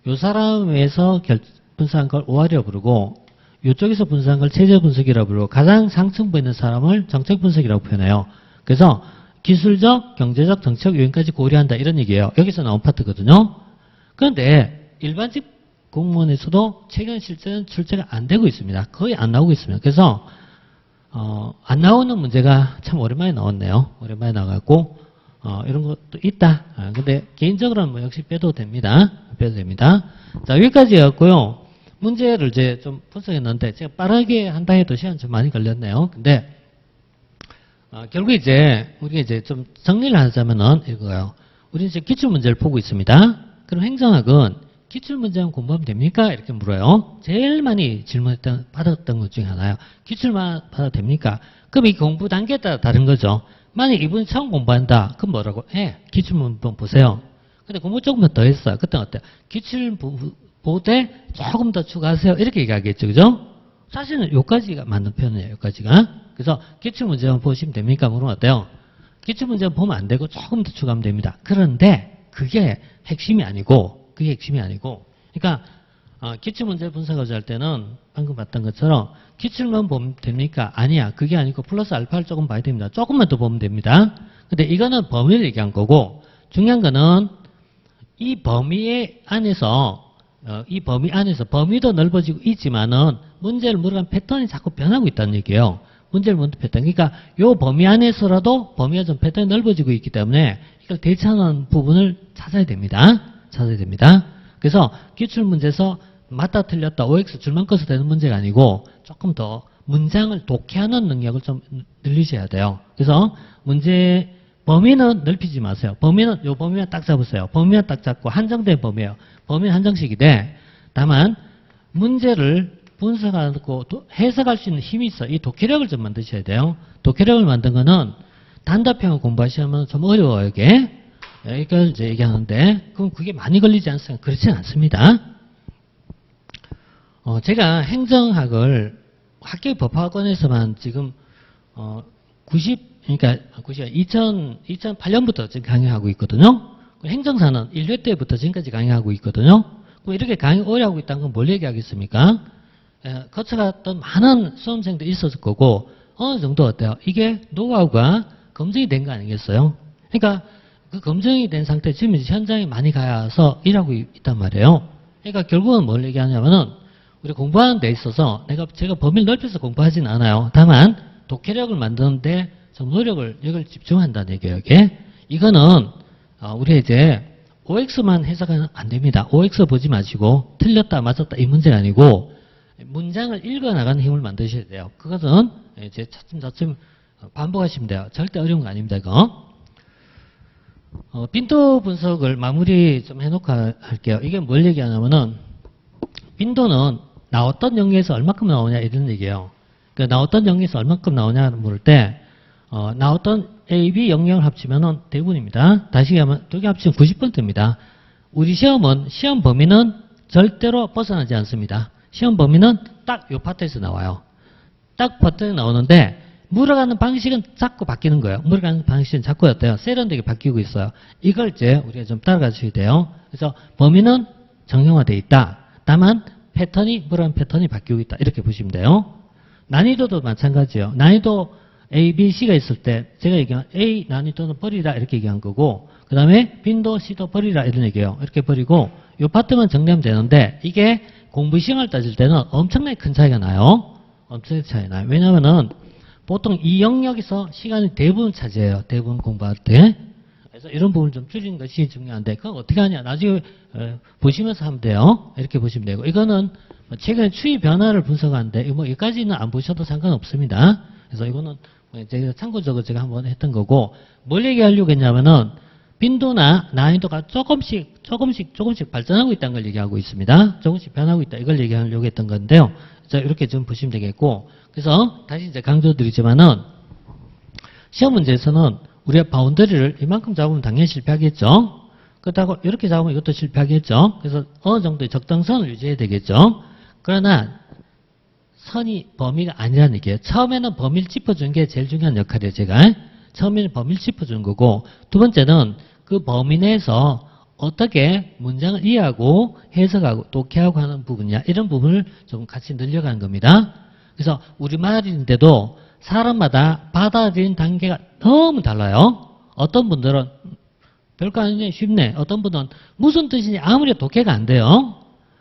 요 사람에서 분석한 걸 OR이라고 부르고 이쪽에서 분석한 걸 체제 분석이라고 부르고 가장 상층부에 있는 사람을 정책 분석이라고 표현해요. 그래서 기술적, 경제적, 정치적 요인까지 고려한다 이런 얘기예요. 여기서 나온 파트거든요. 그런데 일반직 공무원에서도 최근 실제는 출제가 안 되고 있습니다. 거의 안 나오고 있습니다. 그래서 안 나오는 문제가 참 오랜만에 나왔네요. 오랜만에 나왔고 이런 것도 있다. 근데 개인적으로는 뭐 역시 빼도 됩니다. 자, 여기까지 해갖고요. 문제를 이제 좀 분석했는데 제가 빠르게 한다 해도 시간 좀 많이 걸렸네요. 근데 결국 이제 우리가 이제 좀 정리를 하자면은 이거예요. 우리는 이제 기출 문제를 보고 있습니다. 그럼 행정학은 기출 문제만 공부하면 됩니까? 이렇게 물어요. 제일 많이 받았던 것 중에 하나예요. 기출만 받아도 됩니까? 그럼 이 공부 단계에 따라 다른 거죠. 만약 이분이 처음 공부한다. 그럼 뭐라고? 기출문 보세요. 근데 공부 조금만 더 했어요. 그때 어때요? 기출 보되 조금 더 추가하세요. 이렇게 얘기하겠죠. 그죠? 사실은 요까지가 맞는 표현이에요. 요까지가. 그래서 기출문제만 보시면 됩니까? 물으면 어때요? 기출문제만 보면 안 되고 조금 더 추가하면 됩니다. 그런데 그게 핵심이 아니고 그러니까 기출문제 분석을 할 때는 방금 봤던 것처럼 기출만 보면 됩니까? 아니야. 그게 아니고 플러스 알파를 조금 봐야 됩니다. 조금만 더 보면 됩니다. 근데 이거는 범위를 얘기한 거고 중요한 거는 이 범위 안에서 범위도 넓어지고 있지만은 문제를 물어간 패턴이 자꾸 변하고 있다는 얘기예요. 문제를 묻는 패턴. 그러니까 요 범위 안에서라도 범위가 좀 패턴이 넓어지고 있기 때문에 이걸 대처하는 부분을 찾아야 됩니다. 그래서 기출문제에서 맞다 틀렸다 OX 줄만 꺼서 되는 문제가 아니고 조금 더 문장을 독해하는 능력을 좀 늘리셔야 돼요. 그래서 문제 범위는 넓히지 마세요. 요 범위만 딱 잡으세요. 범위만 딱 잡고 한정된 범위예요. 범위는 한정식인데 다만 문제를 분석하고 해석할 수 있는 힘이 있어요. 이 독해력을 좀 만드셔야 돼요. 독해력을 만든 거는 단답형을 공부하시면 좀 어려워요. 이게. 이걸 이제 얘기하는데 그럼 그게 많이 걸리지 않습니까? 그렇지는 않습니다. 제가 행정학을 학교 법학원에서만 지금 2008년부터 지금 강의하고 있거든요. 행정사는 1회 때부터 지금까지 강의하고 있거든요. 그럼 이렇게 강의 오래 하고 있다는 건 뭘 얘기하겠습니까? 거쳐갔던 많은 수험생들이 있었을 거고 어느 정도 어때요? 이게 노하우가 검증이 된 거 아니겠어요? 그러니까 그 검증이 된 상태 지금 이제 현장에 많이 가서 일하고 있단 말이에요. 그러니까 결국은 뭘 얘기하냐면은 우리 공부하는 데 있어서 제가 범위를 넓혀서 공부하진 않아요. 다만 독해력을 만드는데 좀 노력을 이걸 집중한다는 얘기예요. 이게 이거는 우리 이제 OX만 해석하면 안 됩니다. OX 보지 마시고 틀렸다 맞았다 이 문제가 아니고 문장을 읽어 나가는 힘을 만드셔야 돼요. 그것은 이제 차츰 반복하시면 돼요. 절대 어려운 거 아닙니다, 이거. 빈도 분석을 마무리 좀 해놓고 할게요. 이게 뭘 얘기하냐면은, 빈도는 나왔던 영역에서 얼마큼 나오냐 이런 얘기예요. 그러니까 나왔던 영역에서 얼마큼 나오냐 물을 때, 나왔던 A, B 영역을 합치면은 대부분입니다. 다시 얘기하면 두 개 합치면 90%입니다. 우리 시험은, 시험 범위는 절대로 벗어나지 않습니다. 시험 범위는 딱 요 파트에서 나와요. 딱 파트에 나오는데, 물어가는 방식은 자꾸 바뀌는 거예요. 물어가는 방식은 자꾸 어때요? 세련되게 바뀌고 있어요. 이걸 이제 우리가 좀 따라가 주셔야 돼요. 그래서 범위는 정형화되어 있다. 다만 패턴이, 물어가는 패턴이 바뀌고 있다. 이렇게 보시면 돼요. 난이도도 마찬가지예요. 난이도 A, B, C가 있을 때 제가 얘기한 A 난이도는 버리라 이렇게 얘기한 거고, 그 다음에 빈도 C도 버리라 이런 얘기예요. 이렇게 버리고 이 파트만 정리하면 되는데, 이게 공부 시간을 따질 때는 엄청나게 큰 차이가 나요. 엄청나게 차이가 나요. 왜냐면은 보통 이 영역에서 시간이 대부분 차지해요. 대부분 공부할 때. 그래서 이런 부분을 좀 줄이는 것이 중요한데, 그건 어떻게 하냐. 나중에 보시면서 하면 돼요. 이렇게 보시면 되고. 이거는 최근에 추이 변화를 분석하는데, 뭐 여기까지는 안 보셔도 상관없습니다. 그래서 이거는 제가 참고적으로 제가 한번 했던 거고, 뭘 얘기하려고 했냐면은, 빈도나 난이도가 조금씩 발전하고 있다는 걸 얘기하고 있습니다. 조금씩 변하고 있다. 이걸 얘기하려고 했던 건데요. 자, 이렇게 좀 보시면 되겠고, 그래서 다시 이제 강조드리지만은, 시험 문제에서는 우리가 바운더리를 이만큼 잡으면 당연히 실패하겠죠. 그렇다고 이렇게 잡으면 이것도 실패하겠죠. 그래서 어느 정도의 적당선을 유지해야 되겠죠. 그러나 선이 범위가 아니라는 얘기예요. 처음에는 범위를 짚어주는 게 제일 중요한 역할이에요. 제가 처음에는 범위를 짚어주는 거고, 두 번째는 그 범위 내에서 어떻게 문장을 이해하고 해석하고 독해하고 하는 부분이냐, 이런 부분을 좀 같이 늘려가는 겁니다. 그래서 우리말인데도 사람마다 받아들이는 단계가 너무 달라요. 어떤 분들은 별거 아니네, 쉽네. 어떤 분은 무슨 뜻이니 아무리 독해가 안 돼요.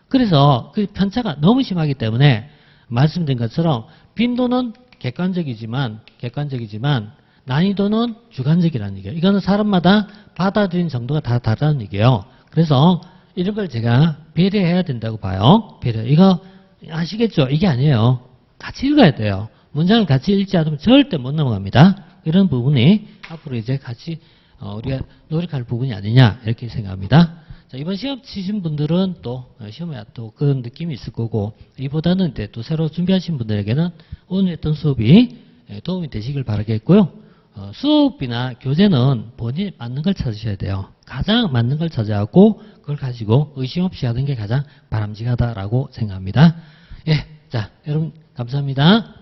그래서 그 편차가 너무 심하기 때문에 말씀드린 것처럼 빈도는 객관적이지만 난이도는 주관적이라는 얘기예요. 이거는 사람마다 받아들이는 정도가 다 다르다는 얘기예요. 그래서 이런 걸 제가 배려해야 된다고 봐요. 배려. 이거 아시겠죠? 이게 아니에요. 같이 읽어야 돼요. 문장을 같이 읽지 않으면 절대 못 넘어갑니다. 이런 부분이 앞으로 이제 같이 우리가 노력할 부분이 아니냐 이렇게 생각합니다. 자, 이번 시험 치신 분들은 또 시험에 또 그런 느낌이 있을 거고, 이보다는 이제 또 새로 준비하신 분들에게는 오늘 했던 수업이 도움이 되시길 바라겠고요. 수업이나 교재는 본인이 맞는 걸 찾으셔야 돼요. 가장 맞는 걸 찾아갖고 그걸 가지고 의심 없이 하는 게 가장 바람직하다라고 생각합니다. 예, 자, 여러분 감사합니다.